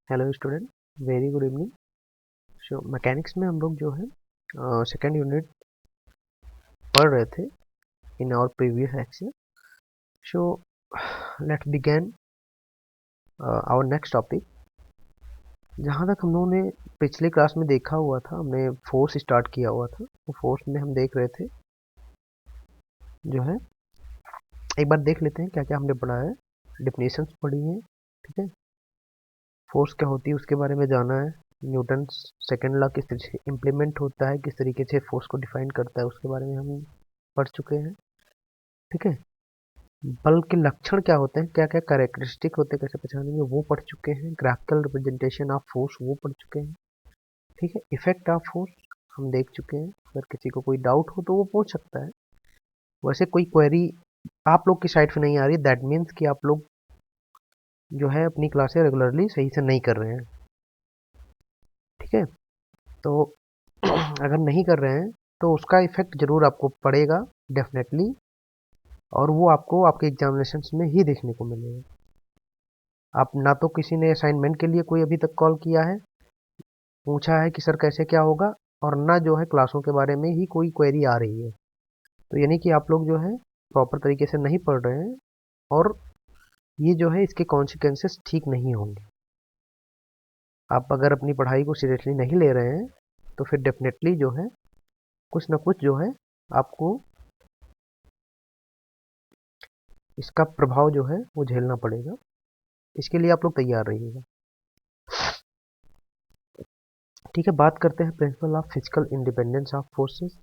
Hello student, very good evening. So mechanics में हम लोग जो है सेकेंड यूनिट पढ़ रहे थे in our previous action. So let's begin our next topic. जहाँ तक हम लोगों ने पिछली क्लास में देखा हुआ था, हमने फोर्स स्टार्ट किया हुआ था। तो फोर्स में हम देख रहे थे जो है, एक बार देख लेते हैं क्या क्या हमने पढ़ा है। डिफिनेशंस पढ़ी हैं, ठीक है। फोर्स क्या होती है उसके बारे में जाना है। न्यूटन सेकेंड लॉ किस तरह से इम्प्लीमेंट होता है, किस तरीके से फोर्स को डिफाइन करता है, उसके बारे में हम पढ़ चुके हैं, ठीक है। बल के लक्षण क्या होते हैं, क्या क्या कैरेक्टरिस्टिक होते हैं, कैसे पहचानेंगे, वो पढ़ चुके हैं। ग्राफिकल रिप्रेजेंटेशन ऑफ फोर्स वो पढ़ चुके हैं, ठीक है। इफेक्ट ऑफ फोर्स हम देख चुके हैं। अगर किसी को कोई डाउट हो तो वो पूछ सकता है। वैसे कोई क्वेरी आप लोग की साइड से नहीं आ रही, दैट मीन्स कि आप लोग जो है अपनी क्लासें रेगुलरली सही से नहीं कर रहे हैं, ठीक है। तो अगर नहीं कर रहे हैं तो उसका इफेक्ट जरूर आपको पड़ेगा, डेफिनेटली। और वो आपको आपके एग्जामिनेशन में ही देखने को मिलेगा। आप ना तो किसी ने असाइनमेंट के लिए कोई अभी तक कॉल किया है, पूछा है कि सर कैसे क्या होगा, और ना जो है क्लासों के बारे में ही कोई क्वेरी आ रही है। तो यानी कि आप लोग जो है प्रॉपर तरीके से नहीं पढ़ रहे हैं, और ये जो है इसके कॉन्सिक्वेंसेस ठीक नहीं होंगे। आप अगर अपनी पढ़ाई को सीरियसली नहीं ले रहे हैं तो फिर डेफिनेटली जो है कुछ ना कुछ जो है आपको इसका प्रभाव जो है वो झेलना पड़ेगा। इसके लिए आप लोग तैयार रहिएगा, ठीक है। बात करते हैं principle of physical independence of forces.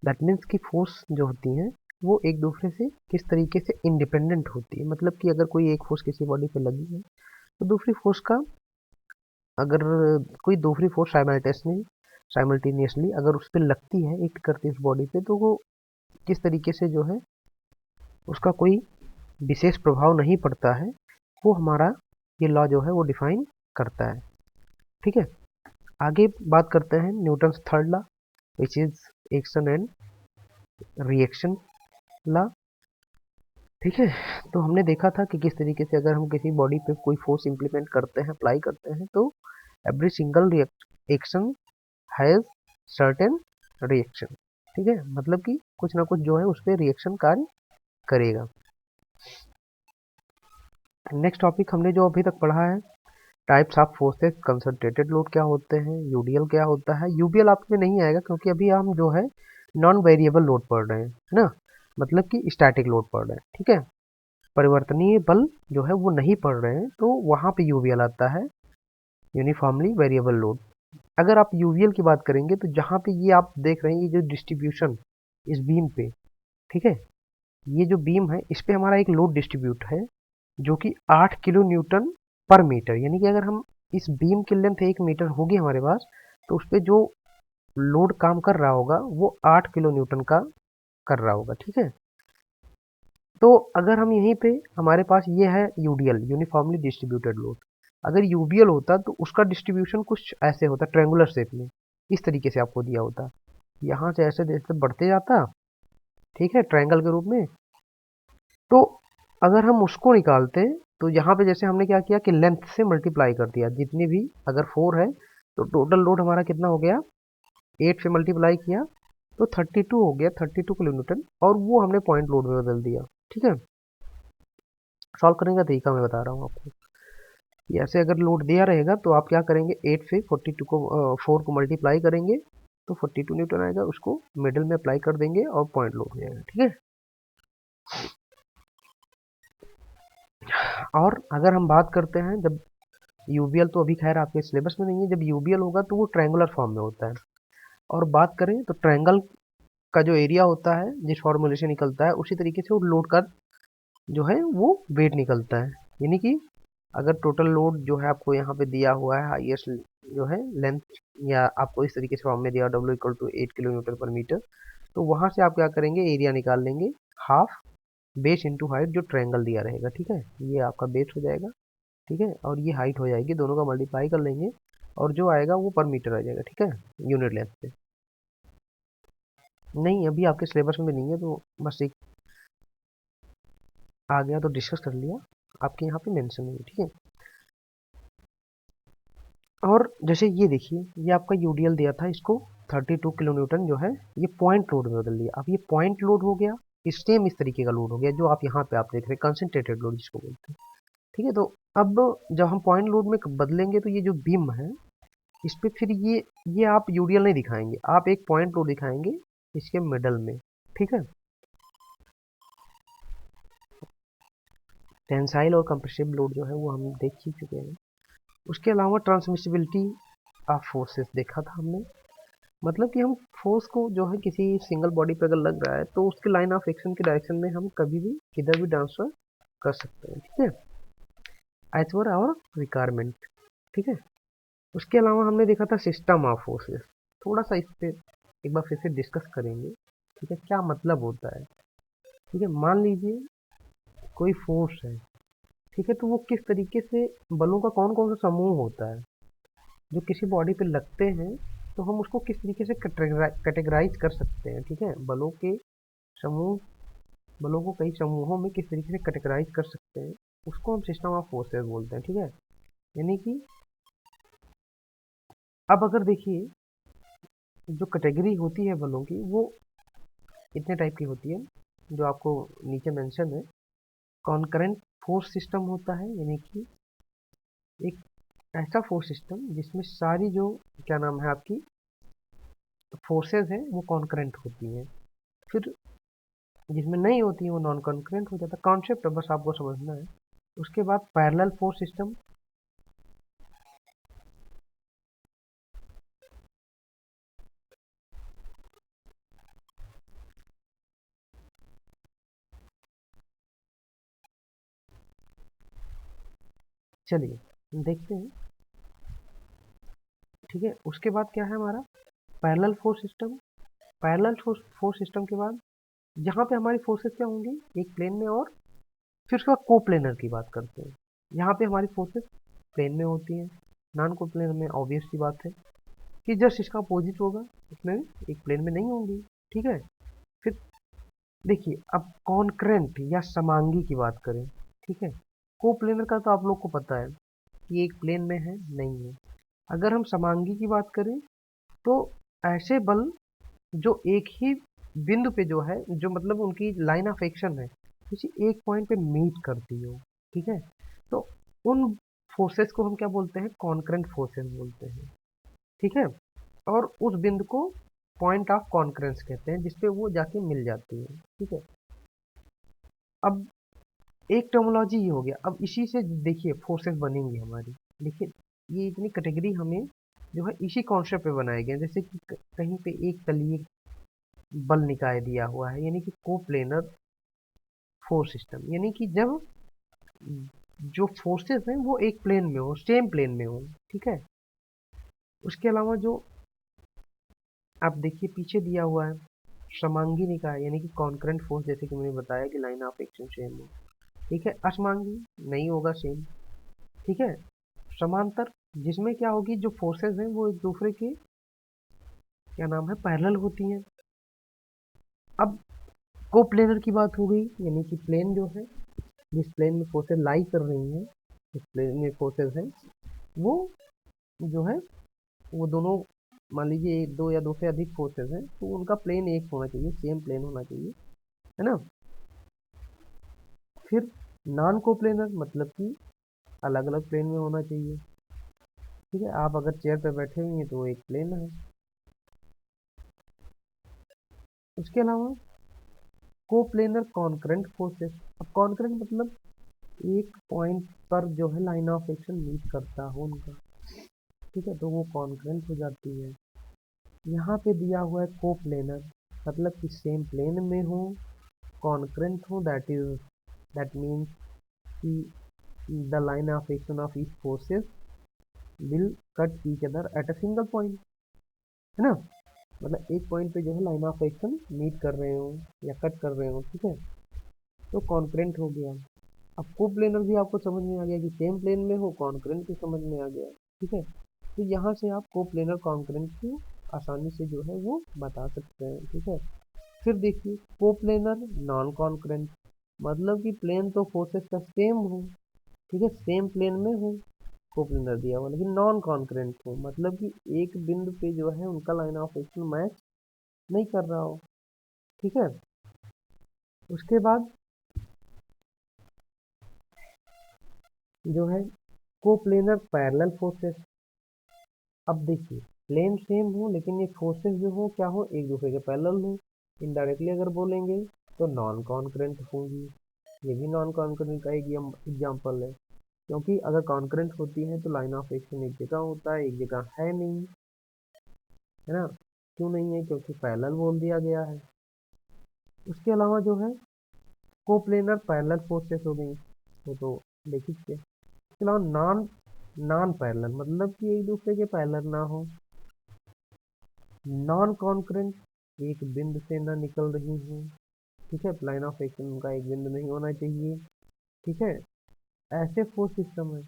That means कि फोर्स जो होती हैं वो एक दूसरे से किस तरीके से इंडिपेंडेंट होती है। मतलब कि अगर कोई एक फोर्स किसी बॉडी पे लगी है तो दूसरी फोर्स का, अगर कोई दूसरी फोर्स साइमल्टेनियसली अगर उस पर लगती है, एक्ट करती है उस बॉडी पे, तो वो किस तरीके से जो है उसका कोई विशेष प्रभाव नहीं पड़ता है, वो हमारा ये लॉ जो है वो डिफाइन करता है, ठीक है। आगे बात करते हैं Newton's third law, which is action and reaction law, ठीक है। तो हमने देखा था कि किस तरीके से अगर हम किसी बॉडी पे कोई फोर्स इंप्लीमेंट करते हैं, अप्लाई करते हैं, तो every single action has certain reaction, ठीक है। मतलब कि कुछ ना कुछ जो है उस पर रिएक्शन कार्य करेगा। नेक्स्ट टॉपिक हमने जो अभी तक पढ़ा है, types of forces. Concentrated load क्या होते हैं, यूडीएल क्या होता है। यूबीएल आपके नहीं आएगा क्योंकि अभी हम जो है नॉन वेरिएबल लोड पढ़ रहे हैं, है ना। मतलब कि स्टैटिक लोड पढ़ रहे हैं, ठीक है। परिवर्तनीय बल जो है वो नहीं पढ़ रहे हैं, तो वहाँ पे यूवीएल आता है, यूनिफॉर्मली वेरिएबल लोड। अगर आप यूवीएल की बात करेंगे तो जहाँ पे ये आप देख रहे हैं, ये जो डिस्ट्रीब्यूशन इस बीम पे, ठीक है, ये जो बीम है इस पे हमारा एक लोड डिस्ट्रीब्यूट है जो कि 8 किलो न्यूटन पर मीटर। यानी कि अगर हम इस बीम की लेंथ 1 मीटर होगी हमारे पास, तो उस पर जो लोड काम कर रहा होगा वो 8 किलो न्यूटन का कर रहा होगा, ठीक है। तो अगर हम यहीं पे हमारे पास ये है यूडीएल, यूनिफॉर्मली डिस्ट्रीब्यूटेड लोड। अगर यूबीएल होता तो उसका डिस्ट्रीब्यूशन कुछ ऐसे होता, ट्रायंगुलर शेप में, इस तरीके से आपको दिया होता। यहाँ से ऐसे जैसे बढ़ते जाता, ठीक है, ट्रायंगल के रूप में। तो अगर हम उसको निकालते तो यहाँ पे जैसे हमने क्या किया कि लेंथ से मल्टीप्लाई कर दिया, जितनी भी, अगर 4 है तो टोटल लोड हमारा कितना हो गया, 8 से मल्टीप्लाई किया तो 32 हो गया, 32 किलो न्यूटन, और वो हमने पॉइंट लोड में बदल दिया, ठीक है। सॉल्व करने का तरीका मैं बता रहा हूँ आपको। ऐसे अगर लोड दिया रहेगा तो आप क्या करेंगे, 8 से 42 को 4 को मल्टीप्लाई करेंगे तो 42 न्यूटन आएगा, उसको मिडिल में अप्लाई कर देंगे और पॉइंट लोड हो जाएगा, ठीक है। और अगर हम बात करते हैं, जब यूबीएल तो अभी खैर आपके सिलेबस में नहीं है, जब यूबीएल होगा तो वो ट्रायंगुलर फॉर्म में होता है। और बात करें तो ट्रायंगल का जो एरिया होता है, जिस फॉर्मूले से निकलता है, उसी तरीके से वो लोड का जो है वो वेट निकलता है। यानी कि अगर टोटल लोड जो है आपको यहाँ पे दिया हुआ है, हाईएस्ट जो है लेंथ, या आपको इस तरीके से फॉर्म में दिया W equal to 8 kilo newton per metre, तो वहाँ से आप क्या करेंगे, एरिया निकाल लेंगे, हाफ बेस इंटू हाइट जो ट्रायंगल दिया रहेगा, ठीक है। ये आपका बेस हो जाएगा, ठीक है, और ये हाइट हो जाएगी, दोनों का मल्टीप्लाई कर लेंगे और जो आएगा वो पर मीटर आ जाएगा, ठीक है, यूनिट लेंथ पे। नहीं, अभी आपके सिलेबस में नहीं है, तो बस एक आ गया तो डिस्कस कर लिया, आपके यहाँ पे मेंशन नहीं है, ठीक है। और जैसे ये देखिए, ये आपका यूडीएल दिया था, इसको 32 किलो न्यूटन जो है ये पॉइंट लोड में बदल दिया। अब ये पॉइंट लोड हो गया, सेम इस तरीके का लोड हो गया जो आप यहाँ पे आप देख रहे हैं, कंसंट्रेटेड लोड जिसको बोलते हैं। ठीक है, तो अब जब हम पॉइंट लोड में बदलेंगे तो ये जो बीम है इस पे फिर ये आप यूडीएल नहीं दिखाएंगे, आप एक पॉइंट लोड दिखाएंगे इसके मिडल में। ठीक है, टेंसाइल और कंप्रेसिव लोड जो है वो हम देख ही चुके हैं। उसके अलावा ट्रांसमिसिबिलिटी ऑफ फोर्सेस देखा था हमने, मतलब कि हम फोर्स को जो है किसी सिंगल बॉडी पे अगर लग रहा है तो उसकी लाइन ऑफ एक्शन की डायरेक्शन में हम कभी भी किधर भी ट्रांसफर कर सकते हैं। ठीक है, एज पर आवर रिक्वायरमेंट। ठीक है, उसके अलावा हमने देखा था सिस्टम ऑफ फोर्सेस, थोड़ा सा इस पे एक बार फिर से डिस्कस करेंगे। ठीक है, क्या मतलब होता है। ठीक है, मान लीजिए कोई फोर्स है, ठीक है, तो वो किस तरीके से बलों का कौन कौन सा समूह होता है जो किसी बॉडी पे लगते हैं, तो हम उसको किस तरीके से कैटेगराइज कर सकते हैं। ठीक है, बलों के समूह, बलों को कई समूहों में किस तरीके से कैटेगराइज कर सकते हैं, उसको हम सिस्टम ऑफ फोर्सेस बोलते हैं। ठीक है, यानी कि अब अगर देखिए जो कैटेगरी होती है बलों की वो इतने टाइप की होती है, जो आपको नीचे मेंशन है। कॉन्करेंट फोर्स सिस्टम होता है, यानी कि एक ऐसा फोर्स सिस्टम जिसमें सारी जो क्या नाम है आपकी फोर्सेस हैं वो कॉन्करेंट होती हैं। फिर जिसमें नहीं होती है वो नॉन कॉन्करेंट हो जाता है। कॉन्सेप्ट बस आपको समझना है। उसके बाद पैरेलल फोर्स सिस्टम, चलिए देखते हैं। ठीक है, उसके बाद क्या है हमारा parallel force system. Parallel force system के बाद यहाँ पे हमारी फोर्सेस क्या होंगी, एक प्लेन में, और फिर उसके बाद को प्लेनर की बात करते हैं। यहाँ पे हमारी फोर्सेस प्लेन में होती हैं, नॉन को प्लेनर में ऑब्वियस सी बात है कि जस्ट इसका अपोजिट होगा, उसमें एक प्लेन में नहीं होंगी। ठीक है, फिर देखिए अब कॉन्करेंट या समांगी की बात करें। ठीक है, को प्लेनर का तो आप लोग को पता है कि एक प्लेन में है नहीं है। अगर हम समांगी की बात करें तो ऐसे बल जो एक ही बिंदु पे जो है, जो मतलब उनकी लाइन ऑफ एक्शन है किसी एक पॉइंट पे मीट करती हो। ठीक है, तो उन फोर्सेस को हम क्या बोलते हैं, कॉन्करेंट फोर्सेस बोलते हैं। ठीक है, और उस बिंदु को पॉइंट ऑफ कॉन्करेंस कहते हैं जिसपे वो जाके मिल जाती है। ठीक है, अब एक टर्मोलॉजी ये हो गया। अब इसी से देखिए फोर्सेस बनेंगी हमारी। देखिए ये इतनी कैटेगरी हमें जो है इसी कॉन्सेप्ट पे बनाए गए हैं। जैसे कि कहीं पे एक तलीय बल निकाय दिया हुआ है, यानी कि कोप्लेनर फोर्स सिस्टम, यानी कि जब जो फोर्सेस हैं वो एक प्लेन में हो, सेम प्लेन में हो। ठीक है, उसके अलावा जो आप देखिए पीछे दिया हुआ है समांगी निकाय, यानी कि कॉन्करेंट फोर्स, जैसे कि मैंने बताया कि लाइन ऑफ एक्शन सेम हो। ठीक है, असमांगी नहीं होगा सेम। ठीक है, समांतर जिसमें क्या होगी, जो फोर्सेस हैं वो एक दूसरे के क्या नाम है पैरेलल होती हैं। अब कोप्लेनर की बात हो गई, यानी कि प्लेन जो है जिस प्लेन में फोर्सेस लाई कर रही हैं, जिस प्लेन में फोर्सेस हैं वो जो है वो दोनों, मान लीजिए दो या दो से अधिक फोर्सेस हैं तो उनका प्लेन एक होना चाहिए, सेम प्लेन होना चाहिए, है ना। फिर नॉन कोप्लेनर मतलब कि अलग अलग प्लेन में होना चाहिए। ठीक है, आप अगर चेयर पर बैठे हुए हैं तो एक प्लेन है। उसके अलावा कोप्लेनर कॉन्करेंट फोर्सेस। अब कॉन्करेंट मतलब एक पॉइंट पर जो है लाइन ऑफ एक्शन मीट करता हो उनका। ठीक है, तो वो कॉन्करेंट हो जाती है। यहाँ पे दिया हुआ है कोप्लेनर, मतलब कि सेम प्लेन में हो, कॉन्करेंट हो, दैट मीन्स कि the line of action of each forces will cut each other at a single point, है ना। मतलब एक पॉइंट पे जो है लाइन ऑफ एक्शन मीट कर रहे हो या कट कर रहे हो। ठीक है, तो कॉन्करेंट हो गया। अब को प्लेनर भी आपको समझ में आ गया कि सेम प्लेन में हो, कॉन्करेंट भी समझ में आ गया। ठीक है, तो यहाँ से आप को प्लेनर कॉन्करेंट को आसानी से जो है वो बता सकते हैं। ठीक है, फिर देखिए को प्लेनर नॉन कॉन्करेंट, मतलब कि प्लेन तो फोर्सेस का सेम हो। ठीक है, सेम प्लेन में हो, कोप्लेनर दिया हुआ, लेकिन नॉन कॉन्करेंट हो, मतलब कि एक बिंदु पे जो है उनका लाइन ऑफ एक्शन मैच नहीं कर रहा हो। ठीक है, उसके बाद जो है कोप्लेनर पैरेलल फोर्सेस। अब देखिए, प्लेन सेम हो लेकिन ये फोर्सेस जो हो क्या हो, एक दूसरे के पैरेलल हो। इनडायरेक्टली अगर बोलेंगे तो नॉन कॉन्करेंट होंगी। ये भी नॉन कॉन्करेंट का एक एग्जाम्पल है, क्योंकि अगर कॉन्करेंट होती है तो लाइन ऑफ एक्शन एक जगह होता है, एक जगह है नहीं, है ना। क्यों नहीं है, क्योंकि पैरेलल बोल दिया गया है। उसके अलावा जो है कोप्लेनर पैरेलल फोर्सेस हो गई, वो तो देख लीजिए। इसके अलावा नॉन नॉन पैरेलल, मतलब कि एक दूसरे के पैरेलल ना हो। नॉन कॉन्करेंट, एक बिंदु से ना निकल रही हूँ। ठीक है, लाइन ऑफ एक्शन उनका एक बिंदु नहीं होना चाहिए। ठीक है, ऐसे फोर्स सिस्टम है।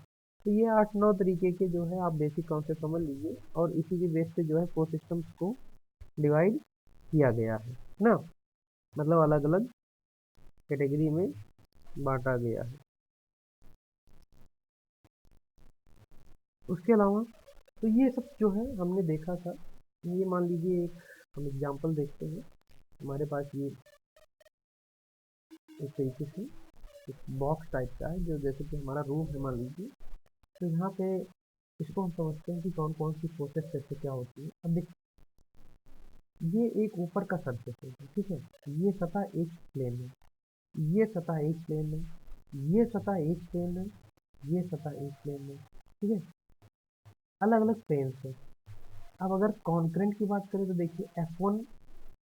तो ये 8-9 तरीके के जो है आप बेसिक कॉन्सेप्ट समझ लीजिए, और इसी के बेस पे जो है फोर्स सिस्टम्स को डिवाइड किया गया है ना, मतलब अलग अलग कैटेगरी में बांटा गया है। उसके अलावा तो ये सब जो है हमने देखा था। ये मान लीजिए एक हम एग्जांपल देखते हैं। हमारे पास ये एक तरीके से एक बॉक्स टाइप का है, जो जैसे कि हमारा रूम है मान लीजिए। तो यहाँ पे इसको हम समझते हैं कि कौन कौन सी प्रोसेस कैसे क्या होती है। अब देखिए, ये एक ऊपर का सरफेस है, ठीक है, ये सतह एक प्लेन है, ये सतह एक प्लेन है, ये सतह एक प्लेन है, ये सतह एक प्लेन है। ठीक है, अलग अलग प्लेन है। अब अगर कॉन्करेंट की बात करें तो देखिए F1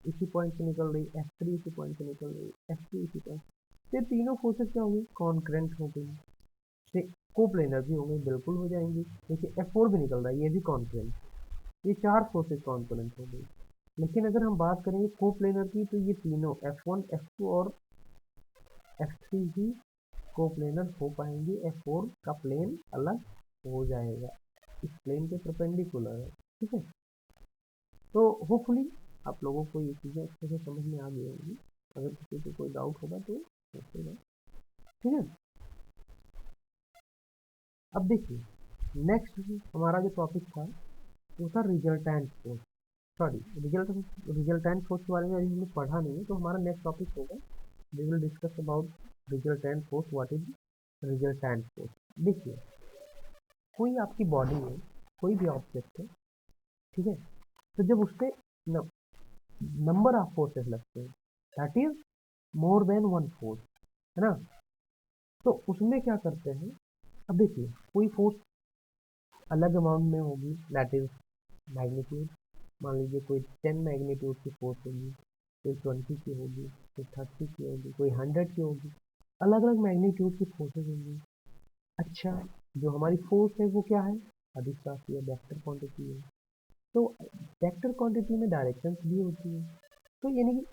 इसी पॉइंट से निकल रही, F3 इसी पॉइंट से निकल रही, F2 इसी पॉइंट। ये तीनों फोर्सेस क्या होंगी, कॉन्करेंट हो गई। से कोप्लेनर भी होंगे, बिल्कुल हो जाएंगी। देखिए F4 भी निकल रहा है, ये भी कॉन्करेंट। ये 4 फोर्सेस कॉन्करेंट हो गई। लेकिन अगर हम बात करेंगे कोप्लेनर की, तो ये तीनों F1 F2 और F3 ही कोप्लेनर हो पाएंगे। F4 का प्लेन अलग हो जाएगा, इस प्लेन के परपेंडिकुलर है। ठीक है, तो होपफुली आप लोगों को ये चीज़ें अच्छे से समझ में आ गई होंगी। अगर किसी को कोई डाउट होगा तो पूछेगा। ठीक है, अब देखिए नेक्स्ट हमारा जो टॉपिक था वो था resultant force. Sorry, resultant force के बारे में अभी हमने पढ़ा नहीं है, तो हमारा नेक्स्ट टॉपिक होगा we will discuss about resultant force. What is resultant force? देखिए, कोई आपकी बॉडी में कोई भी ऑब्जेक्ट है, ठीक है, तो जब उस पर नंबर ऑफ फोर्सेस लगते हैं, that is more than one force, है ना। तो उसमें क्या करते हैं, अब देखिए कोई फोर्स अलग अमाउंट में होगी, दैट इज मैग्नीट्यूड। मान लीजिए कोई 10 मैग्नीट्यूड की फोर्स होगी, कोई 20 की होगी, कोई 30 की होगी, कोई 100 की होगी। अलग अलग मैग्नीट्यूड की फोर्सेस होंगी। अच्छा, जो हमारी फोर्स है वो क्या है, अधिष्ठापी है, वेक्टर क्वांटिटी है। तो वेक्टर क्वांटिटी में डायरेक्शंस भी होती है। तो यानी कि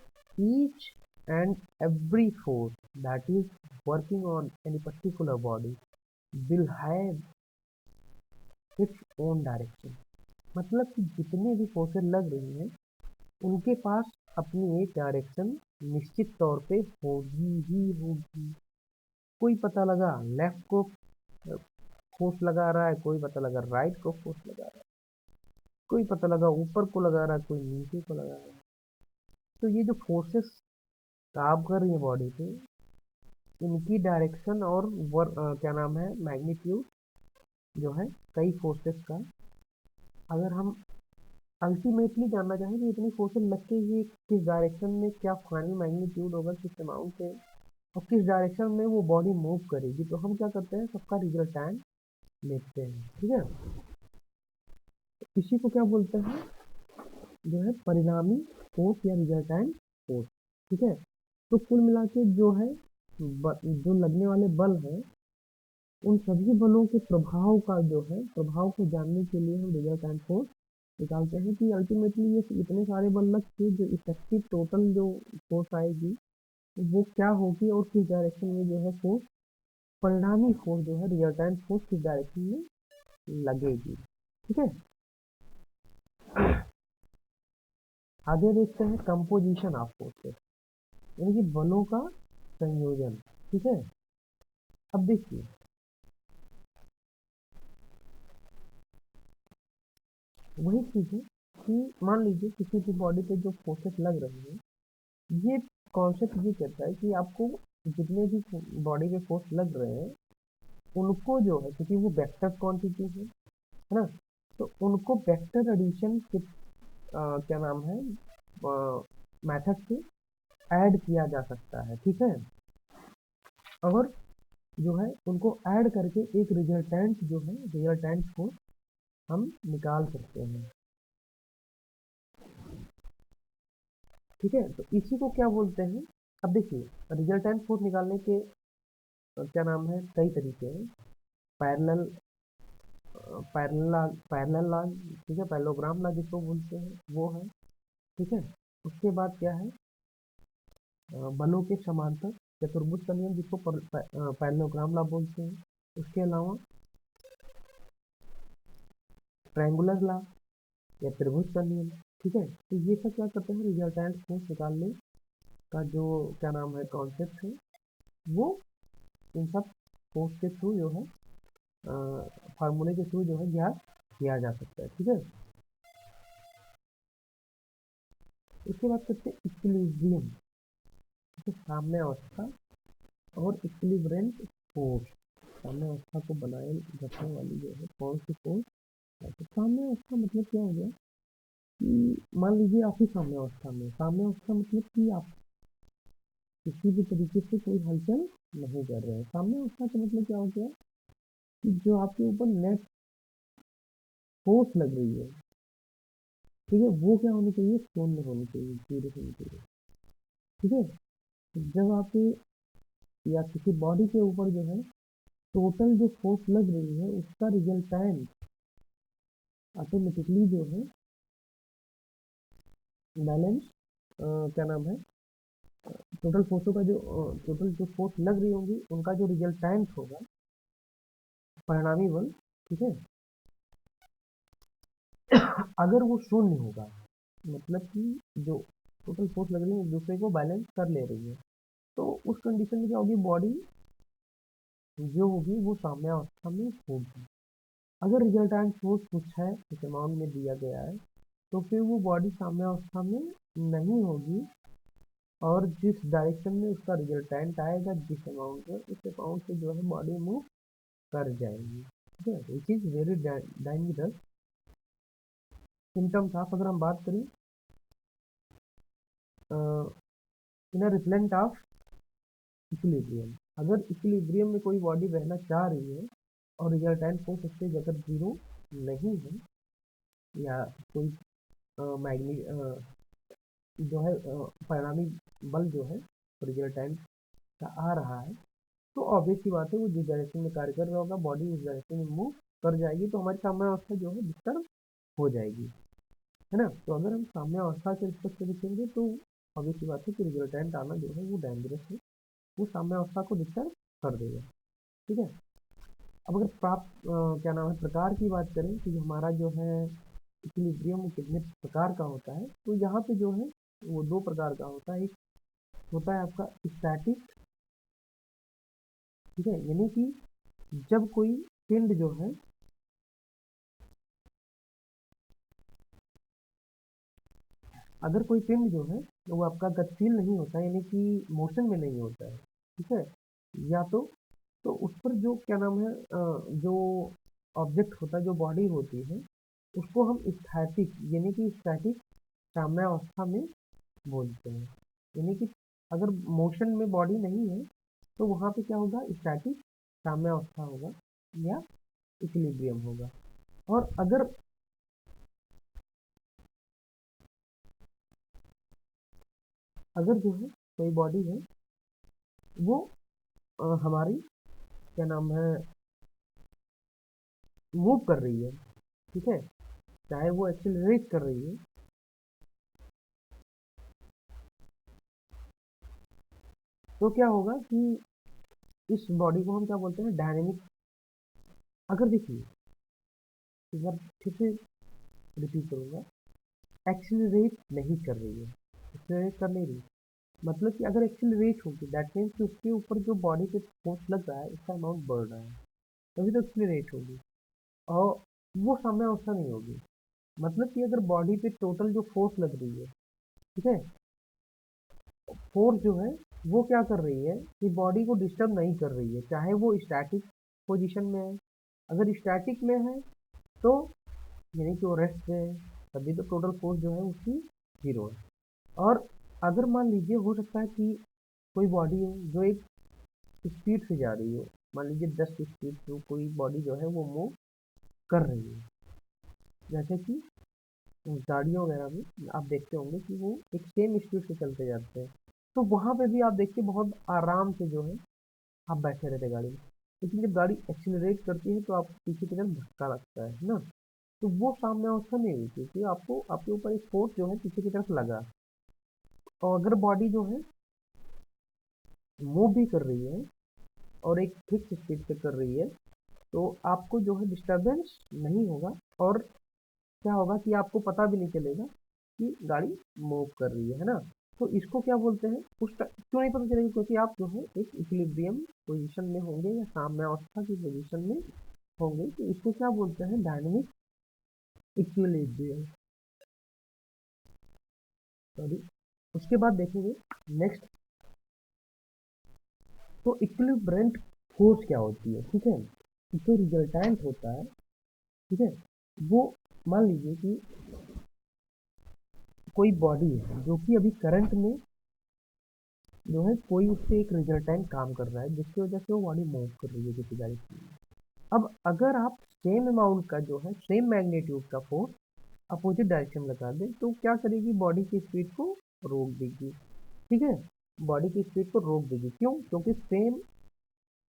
each and every force that is working on any particular body will have its own direction. मतलब कि जितने भी फोर्सेस लग रही हैं उनके पास अपनी एक डायरेक्शन निश्चित तौर पे होगी ही होगी। कोई पता लगा लेफ्ट को फोर्स लगा रहा है, कोई पता लगा राइट को फोर्स लगा रहा है, कोई पता लगा ऊपर को लगा रहा है, कोई नीचे को लगा रहा है। तो ये जो फोर्सेस काम कर रही है बॉडी पे, इनकी डायरेक्शन और क्या नाम है, मैग्नीट्यूड जो है कई फोर्सेस का, अगर हम अल्टीमेटली जानना चाहें कि इतनी फोर्सेस लग के ये किस डायरेक्शन में क्या फाइनल मैग्नीट्यूड होगा, किस अमाउंट से और किस डायरेक्शन में वो बॉडी मूव करेगी, तो हम क्या करते हैं, सबका रिजल्टेंट लेते हैं। ठीक है, इसी को क्या बोलते हैं, जो है परिणामी फोर्स या रिजल्टेंट फोर्स। ठीक है, तो कुल मिला के जो है जो लगने वाले बल हैं, उन सभी बलों के प्रभाव का जो है, प्रभाव को जानने के लिए हम रिजल्टेंट फोर्स निकालते हैं कि अल्टीमेटली ये इतने सारे बल लग के जो इफेक्टिव टोटल जो फोर्स आएगी वो क्या होगी, और किस डायरेक्शन में जो है फोर्स, परिणामी फोर्स जो है रिजल्टेंट फोर्स किस डायरेक्शन में लगेगी। ठीक है, आगे देखते हैं कंपोजिशन ऑफ फोर्सेस, यानी कि बलों का संयोजन। ठीक है, अब देखिए वही चीज़ है कि मान लीजिए किसी भी बॉडी पे जो फोर्सेस लग रहे हैं, ये कॉन्सेप्ट ये कहता है कि आपको जितने भी बॉडी पे फोर्स लग रहे हैं उनको जो है, क्योंकि वो वेक्टर क्वांटिटी है ना, तो उनको वेक्टर एडिशन के क्या नाम है मेथड से ऐड किया जा सकता है, ठीक है। और जो है उनको ऐड करके एक रिजल्टेंट जो है, रिजल्टेंट को हम निकाल सकते हैं, ठीक है। तो इसी को क्या बोलते हैं, अब देखिए रिजल्टेंट फोर्स निकालने के क्या नाम है, कई तरीके हैं। पैरेलल पैरेलल लॉ, ठीक है, पैरेललोग्राम लॉ जिसको बोलते हैं वो है, ठीक है। उसके बाद क्या है, बलों के समांतर चतुर्भुज का नियम जिसको पैरेललोग्राम लॉ बोलते हैं। उसके अलावा ट्रायंगुलर लॉ या त्रिभुज का नियम, ठीक है। तो ये सब क्या करते हैं, रिजल्टेंट फोर्स निकालने का जो क्या नाम है कॉन्सेप्ट है, वो इन सब फोर्स के थ्रू जो है फार्मूले के थ्रू जो है ज्ञात किया जा सकता है, ठीक है। उसके बाद करते हैं इक्विलिब्रियम, तो साम्य अवस्था और इक्विलिब्रेंट फोर्स। साम्य अवस्था को बनाए रखने वाली जो है कौन सी फोर्स, तो साम्य अवस्था मतलब क्या हो गया कि मान लीजिए आप ही साम्य अवस्था में, साम्य अवस्था मतलब कि आप किसी भी तरीके से कोई हलचल नहीं कर रहे हैं। साम्य अवस्था का मतलब क्या हो गया कि जो आपके ऊपर नेट फोर्स लग रही है, ठीक है, वो क्या होनी चाहिए, शून्य होनी चाहिए, जीरो होनी चाहिए, ठीक है। तो जब आपके या किसी बॉडी के ऊपर जो है टोटल जो फोर्स लग रही है उसका रिजल्टेंट ऑटोमेटिकली जो है बैलेंस क्या नाम है, टोटल फोर्सों का जो टोटल जो फोर्स लग रही होंगी उनका जो रिजल्टेंट होगा परिणामी बल, ठीक है, अगर वो शून्य होगा, मतलब कि जो टोटल फोर्स लग रही है एक दूसरे को बैलेंस कर ले रही है, तो उस कंडीशन में क्या होगी, बॉडी जो होगी वो साम्य अवस्था में होगी। अगर रिजल्टेंट फोर्स कुछ है इस अमाउंट में दिया गया है, तो फिर वो बॉडी साम्य अवस्था में नहीं होगी, और जिस डायरेक्शन में उसका रिजल्टेंट आएगा जिस अमाउंट में, उस अमाउंट से जो है बॉडी मूव कर जाएगी, ठीक है। Which is very dangerous symptoms of, अगर हम बात करें इन रिप्लेंट ऑफ इक्विलिब्रियम, अगर इक्विलिब्रियम में कोई बॉडी रहना चाह रही है और रिजल्टेंट फोर्स उससे अगर जीरो नहीं है, या कोई मैग्नी जो है परिणामी बल जो है रिजल्टेंट का आ रहा है, तो ऑब्वियस सी बात है वो जिस डायरेक्शन में कार्य कर रहा होगा बॉडी उस डायरेक्शन में मूव कर जाएगी, तो हमारी साम्य अवस्था जो है डिस्टर्ब हो जाएगी, है ना। तो अगर हम साम्य अवस्था के रिस्पेक्ट से देखेंगे तो ऑब्वियस सी बात है कि रिजल्टेंट आना जो है वो डेंजरस है, वो साम्य अवस्था को डिस्टर्ब कर देगा, ठीक है। अब अगर प्राप्त क्या नाम है प्रकार की बात करें कि हमारा जो है इक्विलिब्रियम कितने प्रकार का होता है, तो यहाँ पे जो है वो दो प्रकार का होता है। एक होता है आपका स्टैटिक, ठीक है, यानी कि जब कोई पिंड जो है अगर कोई पिंड जो है वो आपका गतिशील नहीं होता है, यानी कि मोशन में नहीं होता है, ठीक है, या तो उस पर जो क्या नाम है जो ऑब्जेक्ट होता है, जो बॉडी होती है, उसको हम स्टैटिक यानी कि स्टैटिक साम्यावस्था में बोलते हैं। यानी कि अगर मोशन में बॉडी नहीं है तो वहाँ पे क्या होगा, स्टैटिक साम्यावस्था होगा या इक्विलिब्रियम होगा। और अगर जो है कोई बॉडी है वो हमारी क्या नाम है मूव कर रही है, ठीक है, चाहे वो एक्सेलरेट कर रही है, तो क्या होगा कि इस बॉडी को हम क्या बोलते हैं, डायनेमिक। अगर देखिए एक बार फिर से रिपीट करूँगा, एक्सेलरेट नहीं कर रही है, एक्सेलरेट कर नहीं रही, मतलब कि अगर एक्सेलरेट होगी दैट मीन्स कि उसके ऊपर जो बॉडी पे फोर्स लग रहा है उसका अमाउंट बढ़ रहा है, तभी तो एक्सेलरेट होगी, और वो साम्यावस्था नहीं होगी। मतलब कि अगर बॉडी पे टोटल जो फोर्स लग रही है, ठीक है, फोर्स जो है वो क्या कर रही है कि बॉडी को डिस्टर्ब नहीं कर रही है, चाहे वो स्टैटिक पोजीशन में है। अगर स्टैटिक में है तो यानी कि वो रेस्ट पे है, तभी तो टोटल फोर्स जो है उसकी जीरो है। और अगर मान लीजिए हो सकता है कि कोई बॉडी है जो एक स्पीड से जा रही हो, मान लीजिए 10 की स्पीड से कोई बॉडी जो है वो मूव कर रही है, जैसे कि गाड़ियों वगैरह में आप देखते होंगे कि वो एक सेम स्पीड से चलते जाते हैं, तो वहाँ पे भी आप देखिए बहुत आराम से जो है आप बैठे रहते गाड़ी में। लेकिन जब गाड़ी एक्सीलरेट करती है तो आपको पीछे की तरफ धक्का लगता है ना, तो वो साम्य अवस्था नहीं हुई, क्योंकि आपको आपके ऊपर एक फोर्स जो है पीछे की तरफ लगा। और अगर बॉडी जो है मूव भी कर रही है और एक फिक्स स्पीड से कर रही है, तो आपको जो है डिस्टरबेंस नहीं होगा, और क्या होगा कि आपको पता भी नहीं चलेगा कि गाड़ी मूव कर रही है ना। तो इसको क्या बोलते हैं, क्यों नहीं पता चलेगा, क्योंकि आप जो है एक इक्विलिब्रियम पोजीशन में होंगे या साम्यावस्था की पोजीशन में होंगे, तो इसको क्या बोलते हैं, डायनेमिक इक्विलिब्रियम। सॉरी, उसके बाद देखेंगे नेक्स्ट, तो इक्विलिब्रेंट फोर्स क्या होती है, ठीक है। जो रिजल्टेंट होता है, ठीक है, वो मान लीजिए कि कोई बॉडी है जो कि अभी करंट में जो है कोई उससे एक रिजल्टेंट काम कर रहा है, जिसकी वजह से वो बॉडी मूव कर रही है किसी डायरेक्शन में। अब अगर आप सेम अमाउंट का जो है सेम मैग्नीट्यूड का फोर्स अपोजिट डायरेक्शन में लगा दें, तो क्या करेगी, बॉडी की स्पीड को रोक देगी, ठीक है। बॉडी की स्पीड को रोक देगी, क्यों, क्योंकि सेम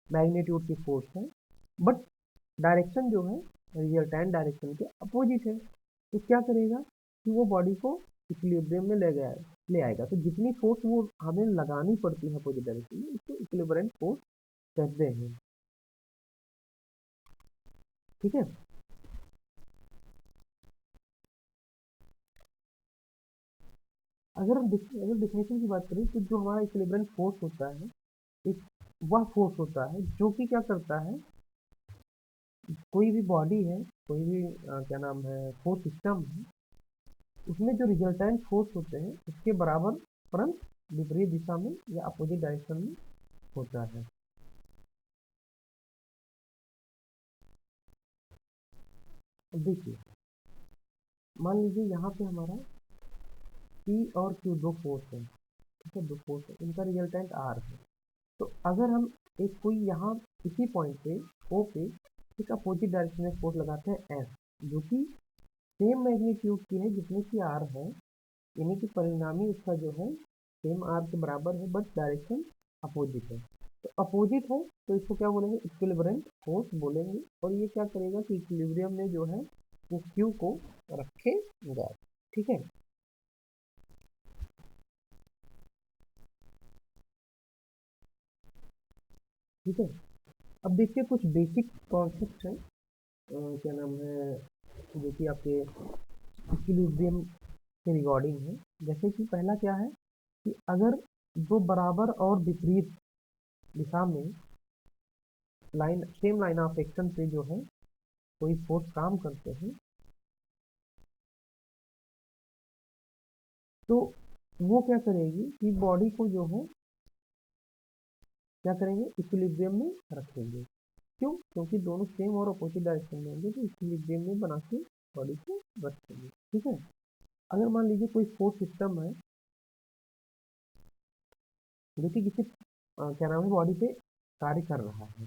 मैग्नीट्यूड की फोर्स है, बट डायरेक्शन जो है रिजल्टेंट डायरेक्शन के अपोजिट है। तो क्या करेगा कि वो बॉडी को इक्विलिब्रियम में ले आएगा। तो जितनी फोर्स वो हमें लगानी पड़ती है अपोजिट डायरेक्शन में, उसको इक्विलिब्रेंट फोर्स कहते हैं, ठीक है। अगर डिफिनेशन की बात करें, तो जो हमारा इक्विलिब्रेंट फोर्स होता है, एक वह फोर्स होता है जो कि क्या करता है, कोई भी बॉडी है, कोई भी क्या नाम है फोर्स सिस्टम है, उसमें जो रिजल्टेंट फोर्स होते हैं उसके बराबर परंतु विपरीत दिशा में या अपोजिट डायरेक्शन में होता है। अब देखिए, मान लीजिए यहाँ पे हमारा P और Q दो फोर्स है, ठीक है, दो फोर्स है, इनका रिजल्टेंट R है। तो अगर हम एक कोई यहाँ इसी पॉइंट पे O पे एक अपोजिट डायरेक्शन में फोर्स लगाते हैं S, जो कि सेम मैग्नीट्यूड की है जिसमें कि R है, यानी कि परिणामी उसका जो है सेम R के बराबर है, बट डायरेक्शन अपोजिट है। तो अपोजिट है तो इसको क्या बोलेंगे, इक्विलिब्रेंट फोर्स बोलेंगे। और ये क्या करेगा कि इक्विलिब्रियम में जो है वो Q को रखेगा, ठीक है। ठीक है, अब देखिए कुछ बेसिक कॉन्सेप्ट हैं, क्या नाम है, जो कि आपके इक्विलिब्रियम के रिगार्डिंग है। जैसे कि पहला क्या है कि अगर दो बराबर और विपरीत दिशा में सेम लाइन ऑफ एक्शन पे जो है कोई फोर्स काम करते हैं, तो वो क्या करेगी कि बॉडी को जो है क्या करेंगे, इक्विलिब्रियम में रखेंगे। क्यों, क्योंकि दोनों सेम और अपोजिट डायरेक्शन में होंगे, तो इक्विलिब्रियम में बना के बॉडी को रखेंगे, ठीक है। अगर मान लीजिए कोई फोर्स सिस्टम है जो कि किसी क्या नाम है बॉडी पे कार्य कर रहा है,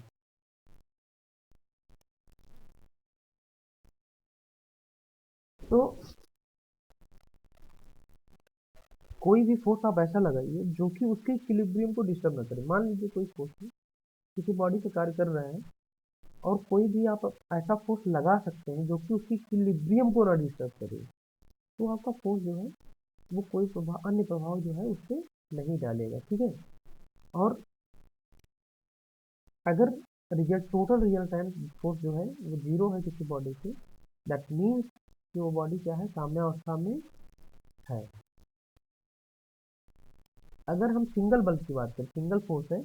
तो कोई भी फोर्स आप ऐसा लगाइए जो कि उसके इक्विलिब्रियम को डिस्टर्ब ना करे। मान लीजिए कोई फोर्स किसी बॉडी पे कार्य कर रहा है, और कोई भी आप ऐसा फोर्स लगा सकते हैं जो कि उसकी इक्विलिब्रियम को ना डिस्टर्ब करे, तो आपका फोर्स जो है वो कोई अन्य प्रभाव जो है उससे नहीं डालेगा, ठीक है। और अगर टोटल रिजल्टेंट फोर्स जो है वो जीरो है किसी बॉडी से, दैट मीन्स कि वो बॉडी क्या है, साम्य अवस्था में है। अगर हम सिंगल बल की बात करें, सिंगल फोर्स है,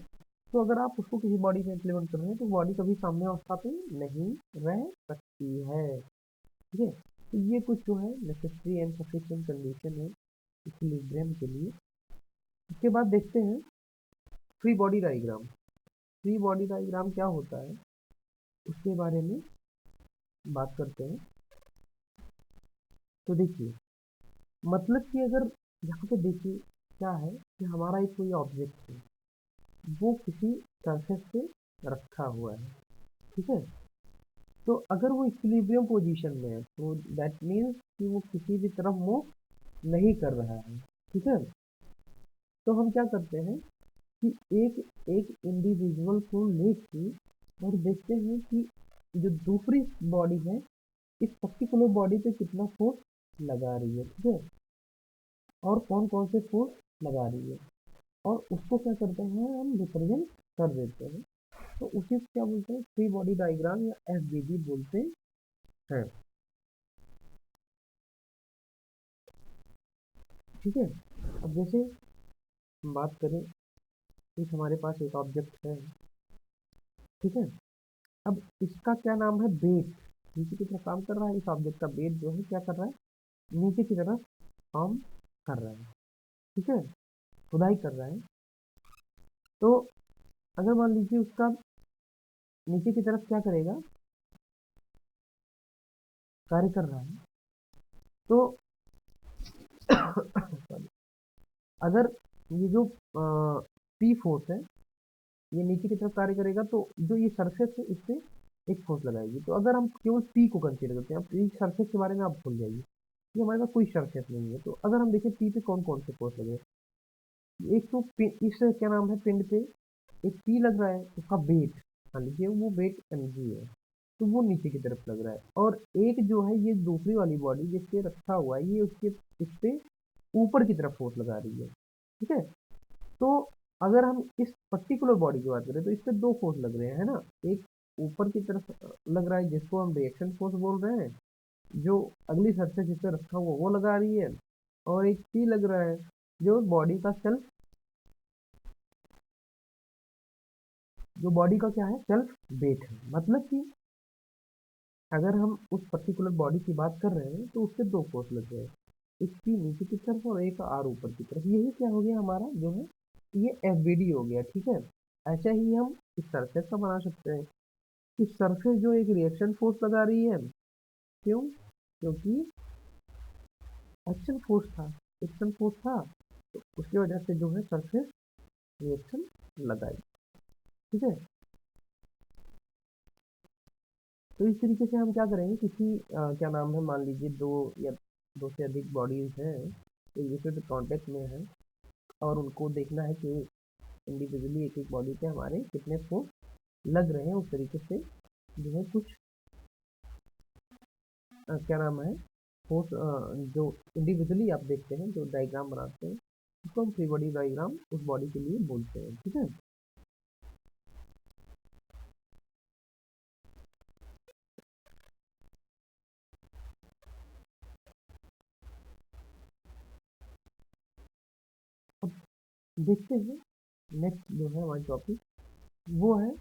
तो अगर आप उसको किसी बॉडी में इम्प्लीमेंट कर रहे हैं तो बॉडी कभी साम्य अवस्था पे नहीं रह सकती है, ठीक है। तो ये कुछ जो है नेसेसरी एंड सफिशिएंट कंडीशन है इक्विलिब्रियम के लिए। उसके बाद देखते हैं free body diagram. Free body diagram क्या होता है उसके बारे में बात करते हैं। तो देखिए, मतलब कि अगर यहाँ पे देखिए क्या है कि हमारा एक कोई ऑब्जेक्ट है, वो किसी सरफेस पे रखा हुआ है, ठीक है। तो अगर वो इक्विलिब्रियम पोजीशन में है तो दैट मीन्स कि वो किसी भी तरफ मूव नहीं कर रहा है, ठीक है। तो हम क्या करते हैं कि एक एक इंडिविजुअल को लेके और देखते हैं कि जो दूसरी बॉडी है इस पर्टिकुलर बॉडी पे कितना फोर्स लगा रही है, ठीक है, और कौन कौन से फोर्स लगा रही है, और उसको क्या करते हैं हम रिप्रेजेंट कर देते हैं। तो उसी को क्या बोलते हैं, फ्री बॉडी डायग्राम या एफबीडी बोलते हैं, ठीक है। अब जैसे हम बात करें, एक हमारे पास एक ऑब्जेक्ट है, ठीक है। अब इसका क्या नाम है, वेट नीचे की तरफ काम कर रहा है। इस ऑब्जेक्ट का वेट जो है क्या कर रहा है, नीचे की तरफ काम कर रहा है, ठीक है, खुदाई कर रहा है। तो अगर मान लीजिए उसका नीचे की तरफ क्या करेगा, कार्य कर रहा है, तो अगर ये जो पी फोर्स है ये नीचे की तरफ कार्य करेगा, तो जो ये सरफेस है इस पे एक फोर्स लगाएगी। तो अगर हम केवल पी को कंसीडर करते हैं, अब इस सरफेस के बारे में आप भूल जाइए, ये हमारे पास कोई सरफेस नहीं है। तो अगर हम देखें पी पे कौन कौन से फोर्स लगे, एक तो इस क्या नाम है पिंड पे एक पी लग रहा है, उसका वेट मान लीजिए वो वेट mg है, तो वो नीचे की तरफ लग रहा है। और एक जो है ये दूसरी वाली बॉडी जिसपे रखा हुआ है ये उसके इस पे ऊपर की तरफ फोर्स लगा रही है, ठीक है। तो अगर हम इस पर्टिकुलर बॉडी की बात करें तो इस पे दो फोर्स लग रहे हैं, है ना। एक ऊपर की तरफ लग रहा है जिसको हम रिएक्शन फोर्स बोल रहे हैं, जो अगली सरफेस जिस पे रखा हुआ वो लगा रही है। और एक पी लग रहा है जो बॉडी का सेल्फ, जो बॉडी का क्या है, सेल्फ वेट है। मतलब कि अगर हम उस पर्टिकुलर बॉडी की बात कर रहे हैं तो उससे दो फोर्स लग गए, एक पी नीचे की तरफ और एक आर ऊपर की तरफ। यही क्या हो गया हमारा जो है ये एफबीडी हो गया, ठीक है। ऐसे ही हम इस सरफेस का बना सकते हैं कि सरफेस जो एक रिएक्शन फोर्स लगा रही है, क्यों, क्योंकि एक्शन फोर्स था, तो उसकी वजह से जो है सरफेस रिएक्शन लगाई, ठीक है। तो इस तरीके से हम क्या करेंगे, किसी क्या नाम है, मान लीजिए दो या दो से अधिक बॉडीज हैं तो एक दूसरे से कांटेक्ट में है, और उनको देखना है कि इंडिविजुअली एक एक बॉडी पे हमारे कितने फोर्स लग रहे हैं। उस तरीके से जो है कुछ क्या नाम है फोर्स जो इंडिविजुअली आप देखते हैं, जो डायग्राम बनाते हैं, उसको हम फ्री बॉडी डायग्राम उस बॉडी के लिए बोलते हैं, ठीक है। अब देखते हैं नेक्स्ट जो है हमारी टॉपिक वो है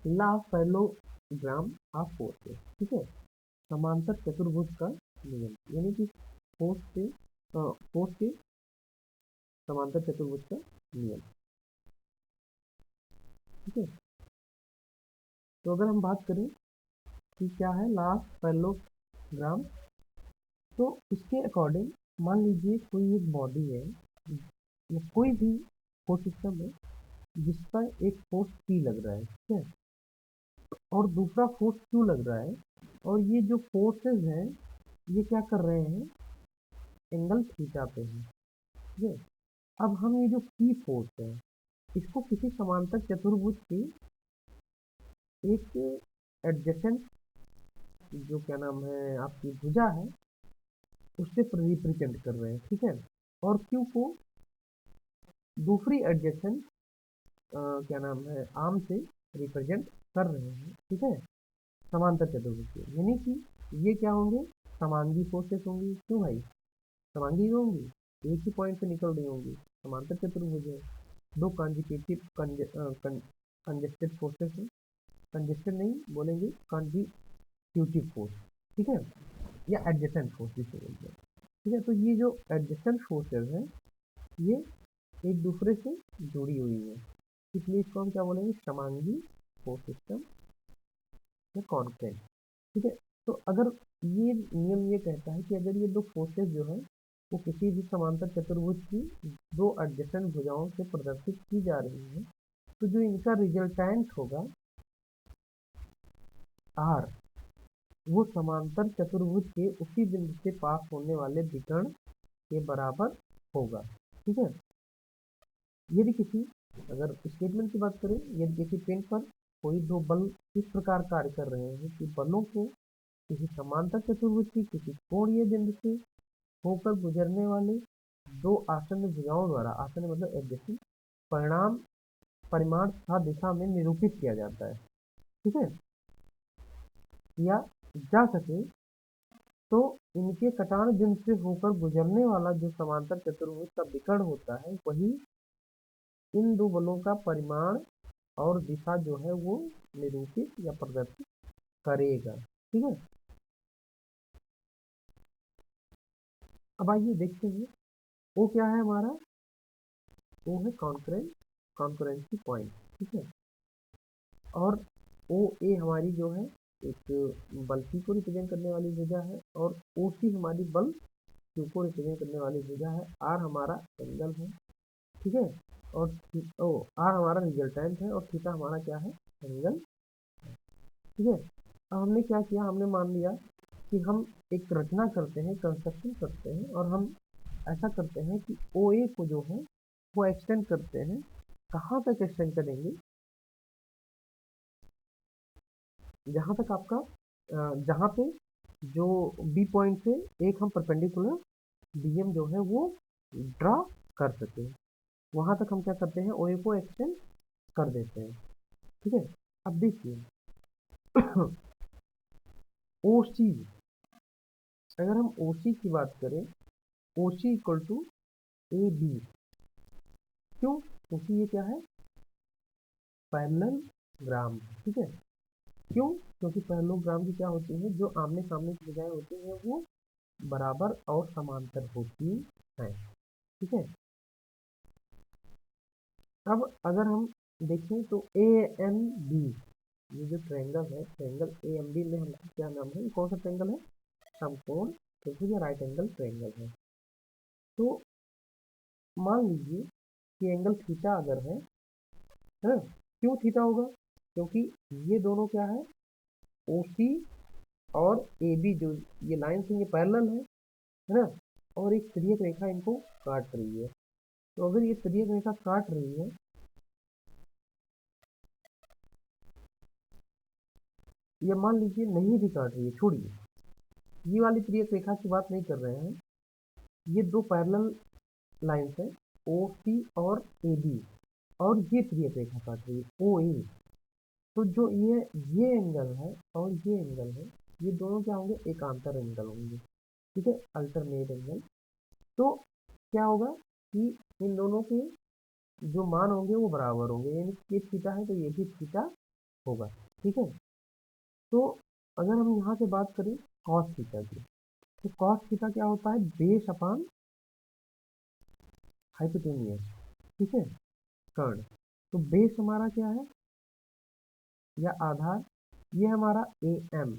ला पैरेललोग्राम ऑफ फोर्सेस, ठीक है, समांतर चतुर्भुज का नियम, यानी कि फोर्स के समांतर चतुर्भुज का नियम, ठीक है। तो अगर हम बात करें कि क्या है ला पैरेललोग्राम, तो इसके अकॉर्डिंग मान लीजिए कोई एक बॉडी है या कोई भी फोर्स सिस्टम है जिसका एक फोर्स पी लग रहा है, ठीक है, और दूसरा फोर्स क्यू लग रहा है, और ये जो फोर्सेस हैं ये क्या कर रहे हैं, एंगल थीटा पे है, ठीक है। अब हम ये जो पी फोर्स है इसको किसी समांतर चतुर्भुज की एक एडजेसेंट जो क्या नाम है आपकी भुजा है उससे रिप्रेजेंट कर रहे हैं, ठीक है। और क्यू को दूसरी एडजेसेंट क्या नाम है आर्म से रिप्रेजेंट कर रहे हैं, ठीक है, समांतर चतुर्भुज के। यानी कि ये क्या होंगे, समांगी फोर्सेस होंगी। क्यों भाई, समांगी होंगी, एक ही पॉइंट से निकल रही होंगी, समांतर चतुर्भुज है। दो कंजिकेटिव कंजेस्टेड फोर्सेस हैं, कंजेस्टेड नहीं बोलेंगे, फ्यूटिव फोर्स, ठीक है, या एडजेसेंट फोर्स जिसे बोलते हैं, ठीक है। तो ये जो एडजेसेंट फोर्सेज है ये एक दूसरे से जुड़ी हुई है, इसलिए इसको हम क्या बोलेंगे, समांगी फोर्स सिस्टम या कॉन्करेंट, ठीक है। तो अगर ये नियम ये कहता है कि अगर ये दो फोर्सेस जो है वो किसी भी समांतर चतुर्भुज की दो एडजेसेंट भुजाओं से प्रदर्शित की जा रही है, तो जो इनका रिजल्टेंट होगा आर, वो समांतर चतुर्भुज के उसी बिंदु से पास होने वाले विकर्ण के बराबर होगा, ठीक है। यदि किसी, अगर स्टेटमेंट की बात करें, यदि किसी पिन पर कोई दो बल इस प्रकार कार्य कर रहे हैं कि बलों को किसी समांतर चतुर्भुज की किसी कोणीय बिंदु से होकर गुजरने वाले दो आसन्न भुजाओं द्वारा, आसन्न मतलब एडजेसेंट, परिणाम परिमाण तथा दिशा में निरूपित किया जाता है, ठीक है, किया जा सके, तो इनके कटान बिंदु से होकर गुजरने वाला जो समांतर चतुर्भुज का विकर्ण होता है वही इन दो बलों का परिमाण और दिशा जो है वो निरूपित या प्रदर्शित करेगा, ठीक है। अब आइए देखते हैं वो क्या है हमारा, वो है कॉन्करेंसी पॉइंट, ठीक है। और ओ ए हमारी जो है एक बल P को रिप्रेजेंट करने वाली भुजा है, और ओ सी हमारी बल Q को रिप्रेजेंट करने वाली भुजा है, आर हमारा एंगल है, ठीक है, और आर हमारा रिजल्टेंट है, और थीटा हमारा क्या है, एंगल, ठीक है। अब हमने क्या किया, हमने मान लिया कि हम एक रचना करते हैं, कंस्ट्रक्शन करते हैं, और हम ऐसा करते हैं कि ओ ए को जो है वो एक्सटेंड करते हैं, कहाँ तक एक्सटेंड करेंगे, जहाँ तक आपका जहाँ पे जो बी पॉइंट से एक हम परपेंडिकुलर डीएम जो है वो ड्रा कर सके, वहाँ तक हम क्या करते हैं, ओ ए को एक्सटेंड कर देते हैं, ठीक है। अब देखिए ओ सी, अगर हम ओ सी की बात करें, ओ सी इक्वल टू ए बी, क्यों, क्योंकि ये क्या है, पैरेललोग्राम, ठीक है। क्यों, क्योंकि पैरेललोग्राम की क्या होती है, जो आमने सामने की भुजाएं होती हैं वो बराबर और समांतर होती हैं, ठीक है। अब अगर हम देखें तो ए एम बी, ये जो ट्रायंगल है, ट्रायंगल ए एम बी में हमको क्या नाम है, कौन सा ट्रायंगल है, समकोण त्रिभुज या राइट एंगल ट्रायंगल है। तो मान लीजिए कि एंगल थीटा अगर है ना, क्यों थीटा होगा, क्योंकि ये दोनों क्या है, ओ सी और ए बी, जो ये लाइन से ये पैरेलल है ना, और एक तिर्यक रेखा इनको काट रही है। तो अगर ये तिर्यक रेखा काट रही है, या मान लीजिए नहीं भी काट रही है, छोड़िए, ये वाली तिर्यक रेखा की बात नहीं कर रहे हैं, ये दो पैरेलल लाइन्स है, ओ सी और ए बी, और ये तिर्यक रेखा काट रही है ओ ए, तो जो ये एंगल है और ये एंगल है, ये दोनों क्या होंगे, एकांतर एंगल होंगे, ठीक है, अल्टरनेट एंगल। तो क्या होगा कि इन दोनों के जो मान होंगे वो बराबर होंगे, यानी ये थीटा है तो ये भी थीटा होगा, ठीक है। तो अगर हम यहाँ से बात करें कॉस थीटा की, तो कॉस थीटा क्या होता है, बेस अपान हाइपोटेनियस, ठीक है, कर्ण। तो बेस हमारा क्या है, या आधार, ये हमारा ए एम,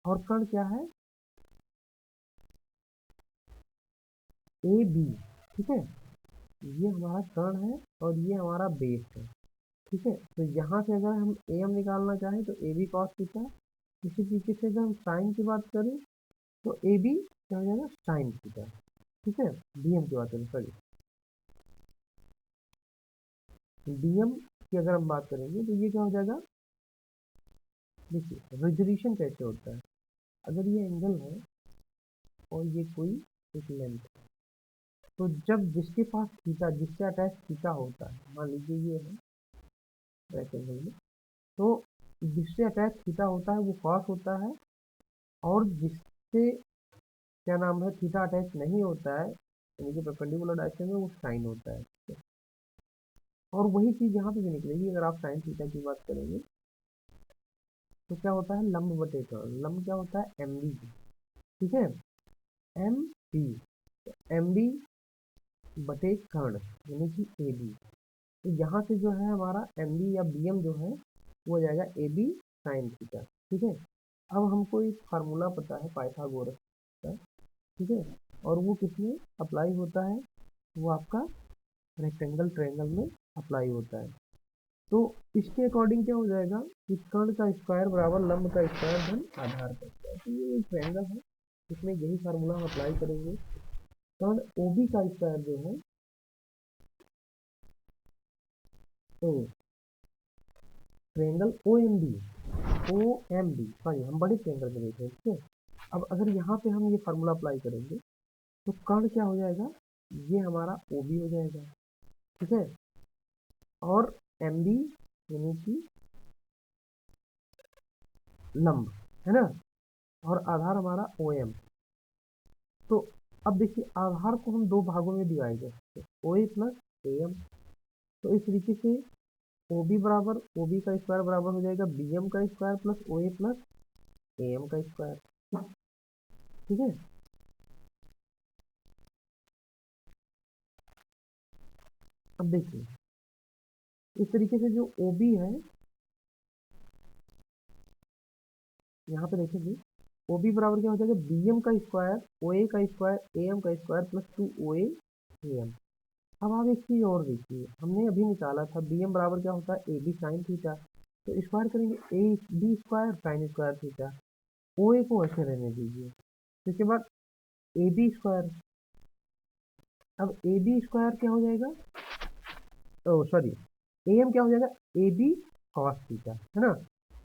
और कर्ण क्या है, ए बी, ठीक है, ये हमारा कर्ण है और ये हमारा बेस है, ठीक है। तो यहाँ से अगर हम ए एम निकालना चाहें तो ए बी कॉस थीटा, इसी तरीके से अगर हम साइन की बात करें तो ए बी क्या हो जाएगा, साइन थीटा, ठीक है। डी एम की बात करें, सॉरी, डी एम की अगर हम बात करेंगे तो ये क्या हो जाएगा, देखिए रेजोल्यूशन कैसे होता है, अगर ये एंगल है और ये कोई एक लेंथ, तो जब जिसके पास थीटा, जिससे अटैच थीटा होता है, मान लीजिए ये है राइट एंगल में, तो जिससे अटैच थीटा होता है वो कॉस होता है, और जिससे क्या नाम है, थीटा अटैच नहीं होता है, यानी कि परपेंडिकुलर डायरेक्शन में, वो साइन होता है। और वही चीज़ यहाँ पे भी निकलेगी, अगर आप साइन थीटा की बात करेंगे तो क्या होता है लंब बटे कर्ण, लंब क्या होता है एम बी, ठीक है, एम बी, एम बी बटे कर्ण यानी कि ए बी। तो यहाँ से जो है हमारा एम बी या बी एम जो है वो हो जाएगा ए बी साइन थीटा, ठीक है। अब हमको एक फार्मूला पता है पाइथागोरस का, ठीक है, और वो किसमें अप्लाई होता है, वो आपका रेक्टेंगल ट्रायंगल में अप्लाई होता है। तो इसके अकॉर्डिंग क्या हो जाएगा कि कर्ण का स्क्वायर बराबर लंब का स्क्वायर धन आधार का स्क्वायर। तो ये एक ट्रायंगल है, इसमें यही फार्मूला हम अप्लाई करेंगे। कर्ण ओ बी का स्क्वायर जो है तो triangle O M B, sorry हम बड़े ट्रायंगल में देख रहे हैं, ठीक है। अब अगर यहाँ पे हम ये फार्मूला अप्लाई करेंगे तो कर्ण क्या हो जाएगा, ये हमारा ओ बी हो जाएगा, ठीक है, और एम बी यानी कि लंब, है ना, और आधार हमारा ओ एम। तो अब देखिए आधार को हम दो भागों में डिवाइड कर सकते हैं, ओ ए प्लस ए एम। तो इस तरीके से ओ बी बराबर ओ बी का स्क्वायर बराबर हो जाएगा बी एम का square plus O A plus A M का स्क्वायर, ठीक है। अब देखिए इस तरीके से जो ओ बी है, यहाँ पे देखेंगे ओ बी बराबर क्या हो जाएगा बी एम का स्क्वायर ओ ए का स्क्वायर ए एम का square plus two O A M. अब आप एक चीज़ और देखिए, हमने अभी निकाला था बी एम बराबर क्या होता है ए बी साइन थीटा, तो स्क्वायर करेंगे A B square sine square theta, O A को ऐसे रहने दीजिए, इसके बाद ए बी स्क्वायर। अब ए बी स्क्वायर क्या हो जाएगा, ओ सॉरी ए एम क्या हो जाएगा ए बी कॉस थीटा, है ना।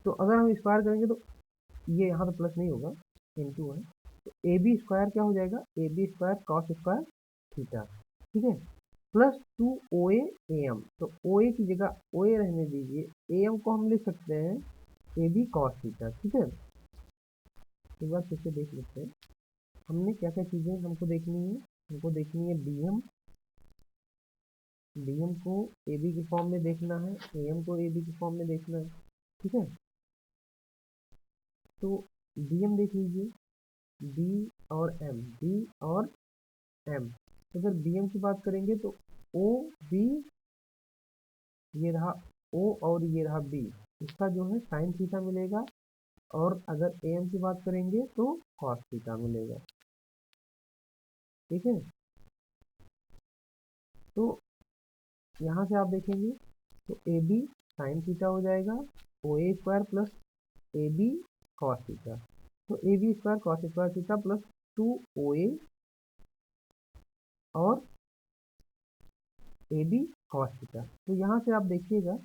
तो अगर हम स्क्वायर करेंगे तो ये यहाँ पे प्लस नहीं होगा, इनटू है, तो ए बी स्क्वायर क्या हो जाएगा A B square cos square theta, ठीक है, plus two O A M. तो ओ ए की जगह ओ ए रहने दीजिए, ए एम को हम लिख सकते हैं ए बी कॉस थीटा, ठीक है। एक बार फिर से देख लेते हैं हमने क्या क्या चीज़ें हमको देखनी है। हमको देखनी है बी एम, बी एम को ए बी के फॉर्म में देखना है, ए एम को ए बी के फॉर्म में देखना है, ठीक है। तो बी एम देख लीजिए, बी और एम, बी और एम। तो अगर बी एम की बात करेंगे तो ओ बी, ये रहा ओ और ये रहा बी, इसका जो है साइन थीटा मिलेगा, और अगर ए एम की बात करेंगे तो कॉस थीटा मिलेगा, ठीक है। तो यहाँ से आप देखेंगे तो ए बी साइन थीटा हो जाएगा O A square plus A B cos theta, तो A B square cos square theta plus two O A और ए बी कॉस थीटा। तो यहाँ से आप देखिएगा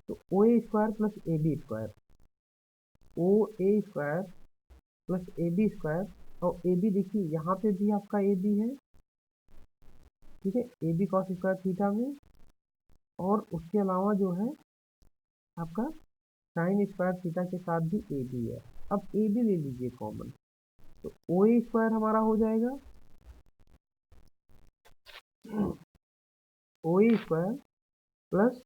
तो O A square plus A B square, O A square plus A B square, और A B देखिए यहाँ पे भी आपका ए बी है, ठीक है, A B cos square theta में, और उसके अलावा जो है आपका साइन स्क्वायर थीटा के साथ भी ए बी है। अब ए बी ले लीजिए कॉमन, तो ओ ए स्क्वायर हमारा हो जाएगा O A square plus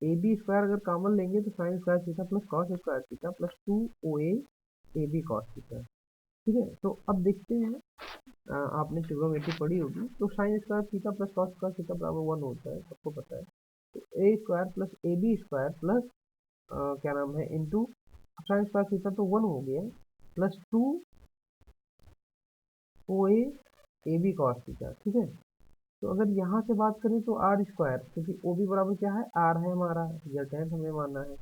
A B square, अगर कॉमन लेंगे तो sine square theta plus cos square theta plus two O A B cos theta, ठीक है। तो अब देखते हैं आपने ट्रिग्नोमेट्री पढ़ी होगी, तो sine square theta plus cos square theta बराबर 1 होता है, सबको पता है। तो A square plus A B square plus क्या नाम है इंटू साइन स्क्वायर थीटा तो 1 हो गया, plus two O A B cos theta, ठीक है। तो अगर यहाँ से बात करें तो आर स्क्वायर, क्योंकि ओ बी बराबर क्या है आर है हमारा, रिजल्टेंट हमें मानना है,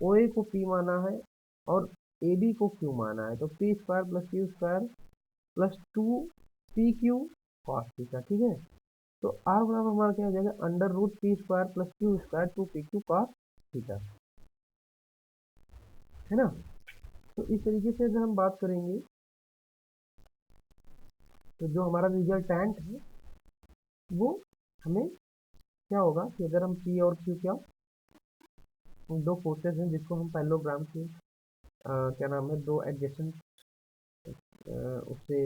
ओ ए को पी माना है और ए बी को क्यू माना है, तो P square plus Q square plus two P Q cos theta, ठीक है। तो आर बराबर हमारा क्या हो जाएगा under root P square plus Q square two P Q cos theta, है ना। तो इस तरीके से अगर हम बात करेंगे तो जो हमारा रिजल्टेंट है वो हमें क्या होगा कि अगर हम पी और क्यू क्या दो फोर्सेस हैं जिसको हम पैरेललोग्राम के क्या नाम है दो एडजेसेंट उससे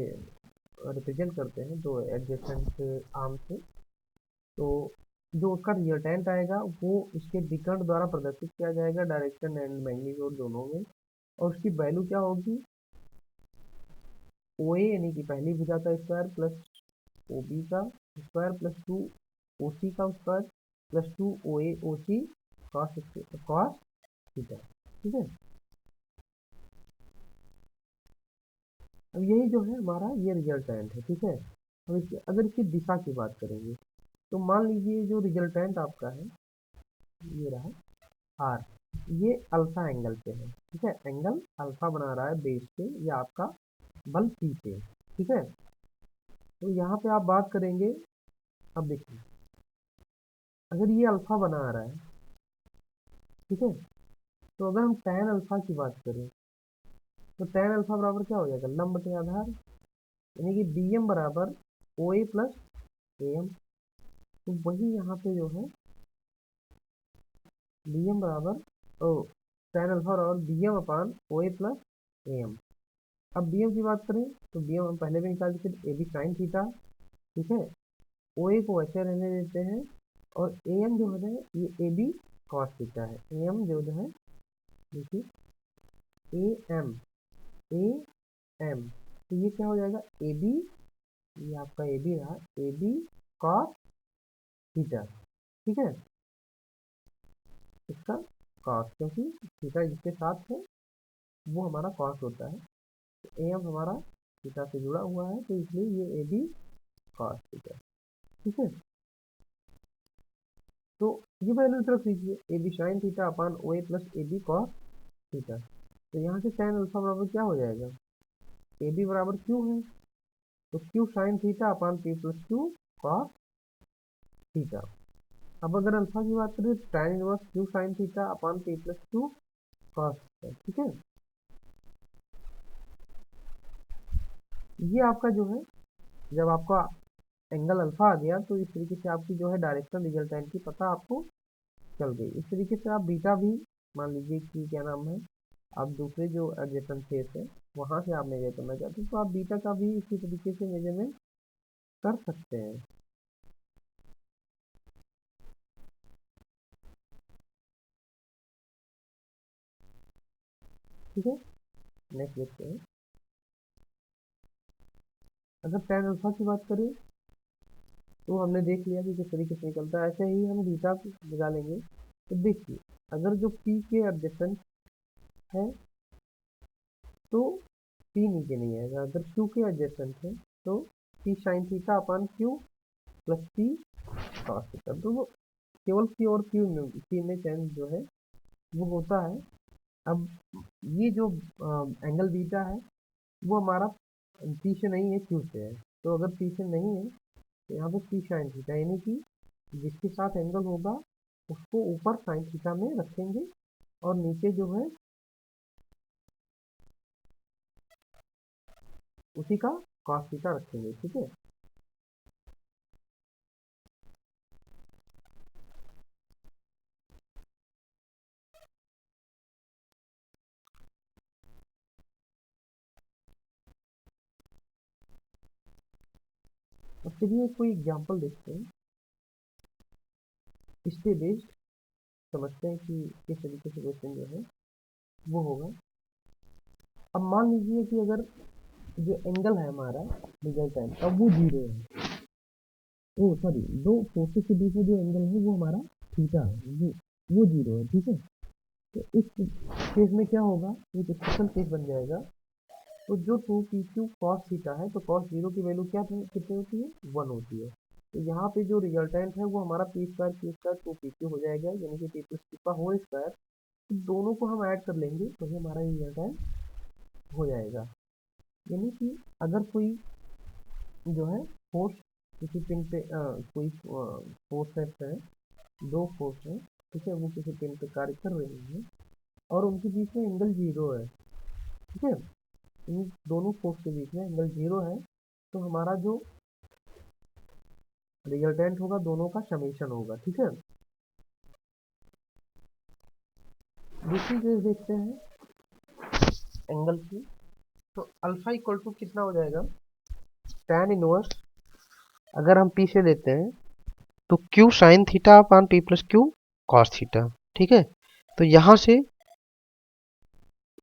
रिप्रेजेंट करते हैं, दो एडजेसेंट आर्म से, तो जो उसका रिजल्टेंट आएगा वो इसके विकर्ण द्वारा प्रदर्शित किया जाएगा डायरेक्शन एंड मैग्नीट्यूड दोनों में। और उसकी वैल्यू क्या होगी, ओ ए यानी कि पहली भुजा का स्क्वायर प्लस ओ बी का स्क्वायर प्लस 2 ओ सी का स्क्वायर प्लस 2 ओ ए ओ सी कॉस थीटा। ठीक है, अब यही जो है हमारा ये रिजल्टेंट है। ठीक है, अब इसकी अगर इसकी दिशा की बात करेंगे तो मान लीजिए जो रिजल्टेंट आपका है ये रहा आर, ये अल्फा एंगल पे है। ठीक है, एंगल अल्फा बना रहा है बेस पे, ये आपका बल पी पे। ठीक है, तो यहाँ पे आप बात करेंगे, अब देखिए अगर ये अल्फा बना रहा है, ठीक है, तो अगर हम tan अल्फा की बात करें तो tan अल्फा बराबर क्या हो जाएगा, लंब के आधार, यानी कि बी एम बराबर ओ ए प्लस ए एम। तो वही यहाँ पे जो है बी एम बराबर ओ tan अल्फा बराबर B M upon O A plus A M. अब बी एम की बात करें तो बी एम हम पहले भी निकाल चुके, ए बी साइन थीटा। ठीक है, ओ ए को ऐसे रहने देते हैं और ए एम जो है ये ए बी कॉस थीटा है। ए एम जो है देखिए ए एम ए एम, तो ये क्या हो जाएगा ए बी, ये आपका ए बी रहा ए बी कॉस थीटा। ठीक है, इसका कॉस, क्योंकि थीटा जिसके साथ है वो हमारा कॉस होता है, तो ए एम हमारा थीटा से जुड़ा हुआ है, तो इसलिए ये ए बी कॉस थीटा। ठीक है, तो ये वैल्यू रख लीजिए A B sine theta upon O A plus A B cos theta. तो यहाँ से tan अल्फा बराबर क्या हो जाएगा, ए बी बराबर क्यू है, तो क्यू साइन थीटा अपान P plus Q cos theta. अब अगर अल्फा की बात करें तो tan inverse Q sine theta अपान P plus Q cos theta. ठीक है, ये आपका जो है जब आपका एंगल अल्फा आ गया तो इस तरीके से आपकी जो है डायरेक्शन रिजल्टेंट की पता आपको चल गई। इस तरीके से आप बीटा भी मान लीजिए कि क्या नाम है, आप दूसरे जो एडजेसेंट फेस है वहाँ से आप मेजर करना चाहते हैं तो आप बीटा का भी इसी तरीके से मेजरमेंट कर सकते हैं। ठीक है, नेक्स्ट देखते हैं, अगर tan अल्फा की बात करें तो हमने देख लिया कि किस तरीके से निकलता है, ऐसे ही हम बीटा निकालेंगे। तो देखिए अगर जो p के एडजेसेंट है तो p नीचे नहीं आएगा, अगर q के एडजेसेंट है तो p साइन थीटा अपान q plus p cos theta. तो वो केवल p और q में चेंज जो है वो होता है। अब ये जो एंगल बीटा है वो हमारा p से नहीं है q से है, तो अगर p से नहीं है तो यहाँ पे p साइन थीटा, यानी कि जिसके साथ एंगल होगा उसको ऊपर साइन थीटा में रखेंगे और नीचे जो है उसी का कॉस थीटा रखेंगे। ठीक है, अब चलिए कोई एग्जांपल देखते हैं, इस पे बेस्ड समझते हैं कि किस तरीके से क्वेश्चन जो है वो होगा। अब मान लीजिए कि अगर जो एंगल है हमारा रिजल्टेंट अब वो जीरो है, ओ सॉरी दो फोर्सेस के बीच में जो एंगल है वो हमारा थीटा है, वो जीरो है। ठीक है, तो इस केस में क्या होगा, एक स्पेशल केस बन जाएगा। तो जो two P Q cos theta है तो कॉस जीरो की वैल्यू क्या कितनी होती है, वन होती है। तो यहाँ पे जो रिजल्टेंट है वो हमारा P square Q square two P Q हो जाएगा, यानी कि पी प्लस क्यू का होल स्क्वायर। तो दोनों को हम ऐड कर लेंगे तो ये हमारा रिजल्टेंट हो जाएगा। यानी कि अगर कोई जो है फोर्स किसी पिन पे कोई फोर्स है, दो फोर्स है, ठीक है, वो किसी पिन पे कार्य कर रही है और उनके बीच में एंगल जीरो है। ठीक है, इन दोनों फोर्स के बीच में एंगल जीरो है, तो हमारा जो रिजल्टेंट होगा दोनों का समेशन होगा। ठीक है, दूसरी केस देखते हैं एंगल की, तो अल्फा इक्वल टू कितना हो जाएगा, tan इनवर्स अगर हम p से लेते हैं तो q साइन थीटा अपान p plus Q cos theta. ठीक है, तो यहाँ से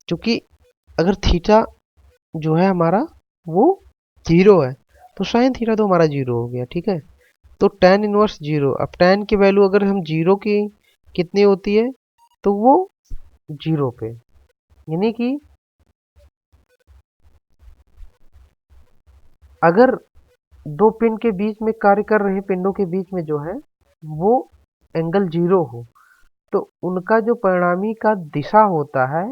क्योंकि अगर थीटा जो है हमारा वो 0 है तो साइन थीटा तो हमारा 0 हो गया, ठीक है। तो tan इनवर्स 0, अब tan की वैल्यू अगर हम 0 की कितनी होती है तो वो 0 पे, यानी कि अगर दो पिंड के बीच में कार्य कर रहे पिंडों के बीच में जो है वो एंगल 0 हो तो उनका जो परिणामी का दिशा होता है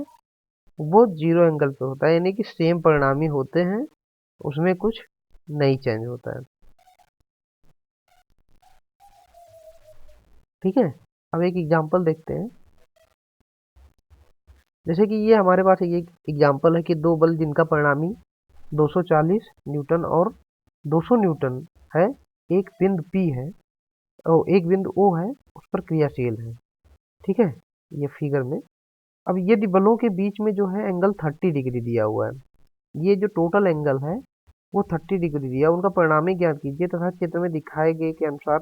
वो 0 एंगल पे होता है, यानी कि सेम परिणामी होते हैं, उसमें कुछ नहीं चेंज होता है, ठीक है। अब एक एग्जांपल देखते हैं। जैसे कि ये हमारे पास एक एग्जांपल है कि दो बल जिनका परिणामी 240 न्यूटन और 200 न्यूटन है, एक बिंदु P है और एक बिंदु O है, उस पर क्रियाशील है, ठीक है, ये फिगर में। अब यदि बलों के बीच में जो है एंगल 30 डिग्री दिया हुआ है, ये जो टोटल एंगल है वो 30 डिग्री दिया, उनका परिणामी ज्ञात कीजिए तथा चित्र में दिखाए गए के अनुसार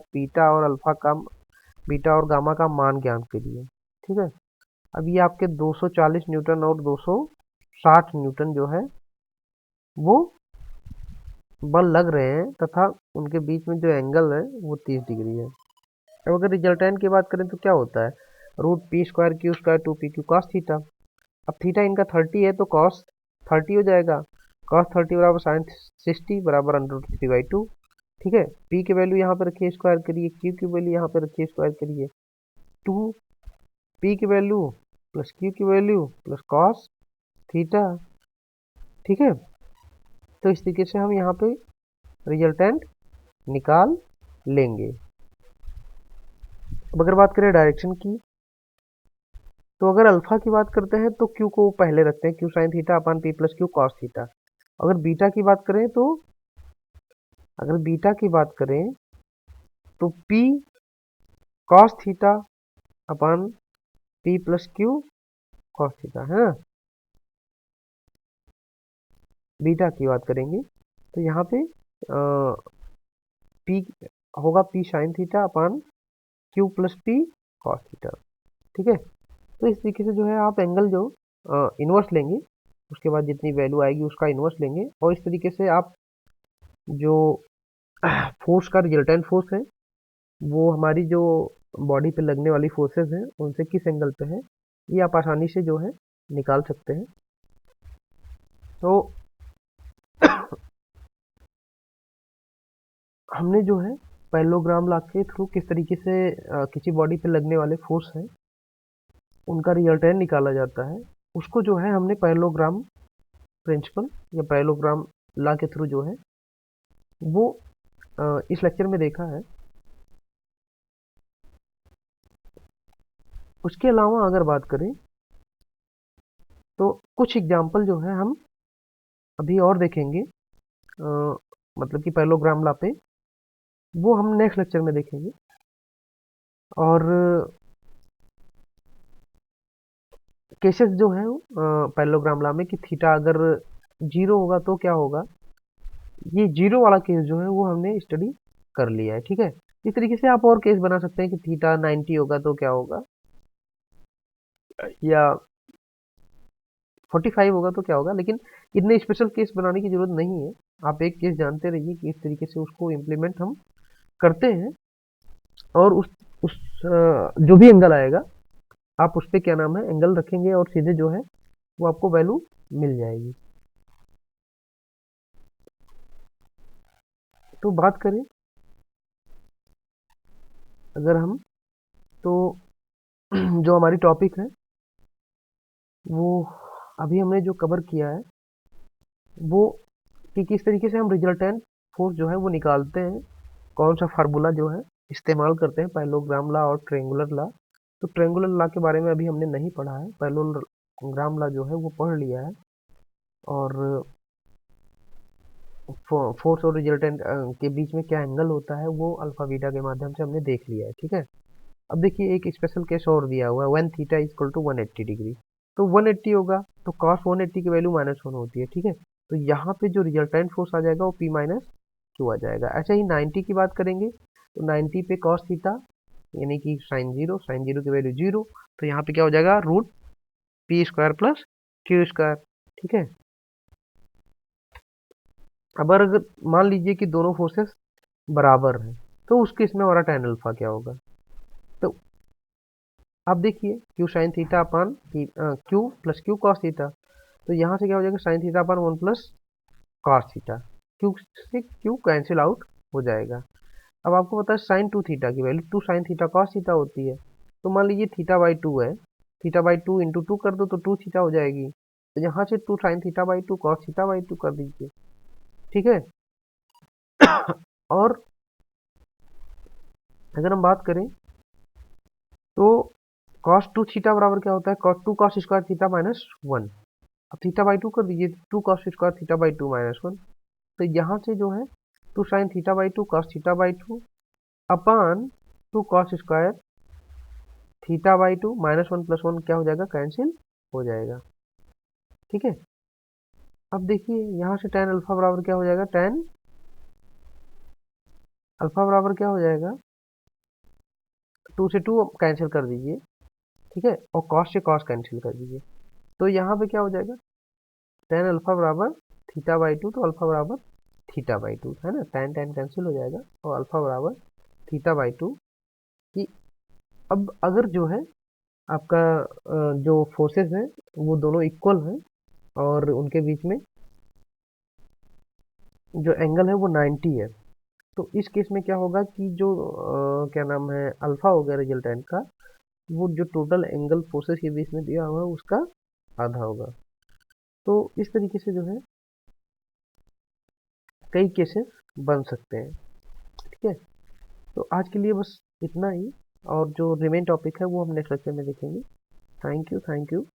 बीटा और गामा का मान ज्ञात कीजिए, ठीक है। अब ये आपके 240 न्यूटन और 260 न्यूटन जो है वो बल लग रहे हैं तथा उनके बीच में जो एंगल है वो 30 डिग्री है। अब अगर रिजल्टेंट की बात करें तो क्या होता है, root P square Q square 2pq cos theta. अब थीटा इनका 30 है तो cos 30 हो जाएगा, cos 30 बराबर साइन 60 बराबर √3/2, ठीक है। p की वैल्यू यहाँ पे रखिए स्क्वायर करिए, q की वैल्यू यहाँ पे रखिए स्क्वायर करिए, 2 p की वैल्यू प्लस q की वैल्यू प्लस cos थीटा, ठीक है। तो इस तरीके से हम यहाँ पे रिजल्टेंट निकाल लेंगे। अब अगर बात करें डायरेक्शन की, तो अगर अल्फा की बात करते हैं तो क्यू को पहले रखते हैं, Q sine theta upon P plus Q cos theta. अगर बीटा की बात करें तो अगर बीटा की बात करें तो P cos theta upon P plus Q cos theta है ना। बीटा की बात करेंगे तो यहाँ पे पी होगा P sine theta upon Q plus P cos theta, ठीक है। तो इस तरीके से जो है आप एंगल जो इन्वर्स लेंगे, उसके बाद जितनी वैल्यू आएगी उसका इन्वर्स लेंगे, और इस तरीके से आप जो फोर्स का रिजल्टेंट फोर्स है वो हमारी जो बॉडी पे लगने वाली फोर्सेस हैं उनसे किस एंगल पे है ये आप आसानी से जो है निकाल सकते हैं। तो हमने जो है पैरेललोग्राम लॉ के थ्रू किस तरीके से किसी बॉडी पे लगने वाले फोर्स हैं उनका रिजल्टेंट निकाला जाता है, उसको जो है हमने पैरेललोग्राम प्रिंसिपल या पैरेललोग्राम लॉ के थ्रू जो है वो इस लेक्चर में देखा है। उसके अलावा अगर बात करें तो कुछ एग्जाम्पल जो है हम अभी और देखेंगे, मतलब कि पैरेललोग्राम लॉ पे, वो हम नेक्स्ट लेक्चर में देखेंगे। और केसेस जो है पैरेललोग्राम लॉ में कि थीटा अगर 0 होगा तो क्या होगा, ये 0 वाला केस जो है वो हमने स्टडी कर लिया है, ठीक है। इस तरीके से आप और केस बना सकते हैं कि थीटा 90 होगा तो क्या होगा, या 45 होगा तो क्या होगा, लेकिन इतने स्पेशल केस बनाने की जरूरत नहीं है। आप एक केस जानते रहिए कि इस तरीके से उसको इम्प्लीमेंट हम करते हैं, और उस जो भी एंगल आएगा आप उस पर क्या नाम है एंगल रखेंगे और सीधे जो है वो आपको वैल्यू मिल जाएगी। तो बात करें अगर हम, तो जो हमारी टॉपिक है वो अभी हमने जो कवर किया है वो कि किस तरीके से हम रिजल्टेंट फोर्स जो है वो निकालते हैं, कौन सा फार्मूला जो है इस्तेमाल करते हैं पैरेललोग्राम लॉ और ट्रायंगुलर लॉ। तो ट्रायंगुलर लॉ के बारे में अभी हमने नहीं पढ़ा है, पैरेललोग्राम लॉ जो है वो पढ़ लिया है, और फोर्स और रिजल्टेंट के बीच में क्या एंगल होता है वो अल्फा बीटा के माध्यम से हमने देख लिया है, ठीक है। अब देखिए एक स्पेशल केस और दिया हुआ है, when theta is equal to 180 degree. तो 180 होगा तो cos 180 की वैल्यू -1 होती है, ठीक है। तो यहाँ पे जो रिजल्टेंट फोर्स आ जाएगा वो P माइनस क्यू आ जाएगा। ऐसे ही 90 की बात करेंगे तो 90 पे cos थीटा यानी कि साइन 0 की वैल्यू 0, तो यहाँ पे क्या हो जाएगा √p² प्लस क्यू स्क्वायर, ठीक है। अगर मान लीजिए कि दोनों फोर्सेस बराबर हैं, तो उस केस में हमारा tan अल्फा क्या होगा। तो आप देखिए क्यू साइन थीटा अपान Q plus Q cos theta, तो यहाँ से क्या हो जाएगा साइन थीटा अपान 1 प्लस कॉस थीटा, क्यू से क्यू कैंसिल आउट हो जाएगा। अब आपको पता है साइन 2 थीटा की value 2 sine theta cos theta होती है। तो मान लीजिए थीटा बाई 2 है, थीटा बाई 2 इंटू 2 कर दो तो 2 थीटा हो जाएगी। तो यहाँ से 2 sine theta by 2 cos theta by 2 कर दीजिए, ठीक है। और अगर हम बात करें तो कॉस 2 थीटा बराबर क्या होता है, cos 2 cos square theta minus 1। अब थीटा बाई 2 कर दीजिए, 2 cos square theta by 2 minus 1। तो यहाँ से जो है 2 sine theta by 2 cos theta by 2 upon 2 cos square theta by 2 minus 1 plus 1 क्या हो जाएगा, कैंसिल हो जाएगा, ठीक है। अब देखिए यहाँ से tan अल्फा बराबर क्या हो जाएगा, tan अल्फा बराबर क्या हो जाएगा, 2 से 2 कैंसिल कर दीजिए, ठीक है, और cos से cos कैंसिल कर दीजिए। तो यहाँ पे क्या हो जाएगा, tan अल्फा बराबर थीटा बाई 2, तो अल्फा बराबर थीटा बाई 2 है ना, tan tan कैंसिल हो जाएगा और अल्फा बराबर थीटा बाई 2 की। अब अगर जो है आपका जो फोर्सेस है वो दोनों इक्वल हैं और उनके बीच में जो एंगल है वो 90 है, तो इस केस में क्या होगा कि जो क्या नाम है अल्फा होगा रिजल्टेंट का, वो जो टोटल एंगल फोर्सेस के बीच में दिया हुआ है उसका आधा होगा। तो इस तरीके से जो है कई केसेस बन सकते हैं, ठीक है। तो आज के लिए बस इतना ही, और जो रिमेन टॉपिक है वो हम नेक्स्ट लेक्चर में देखेंगे। Thank you.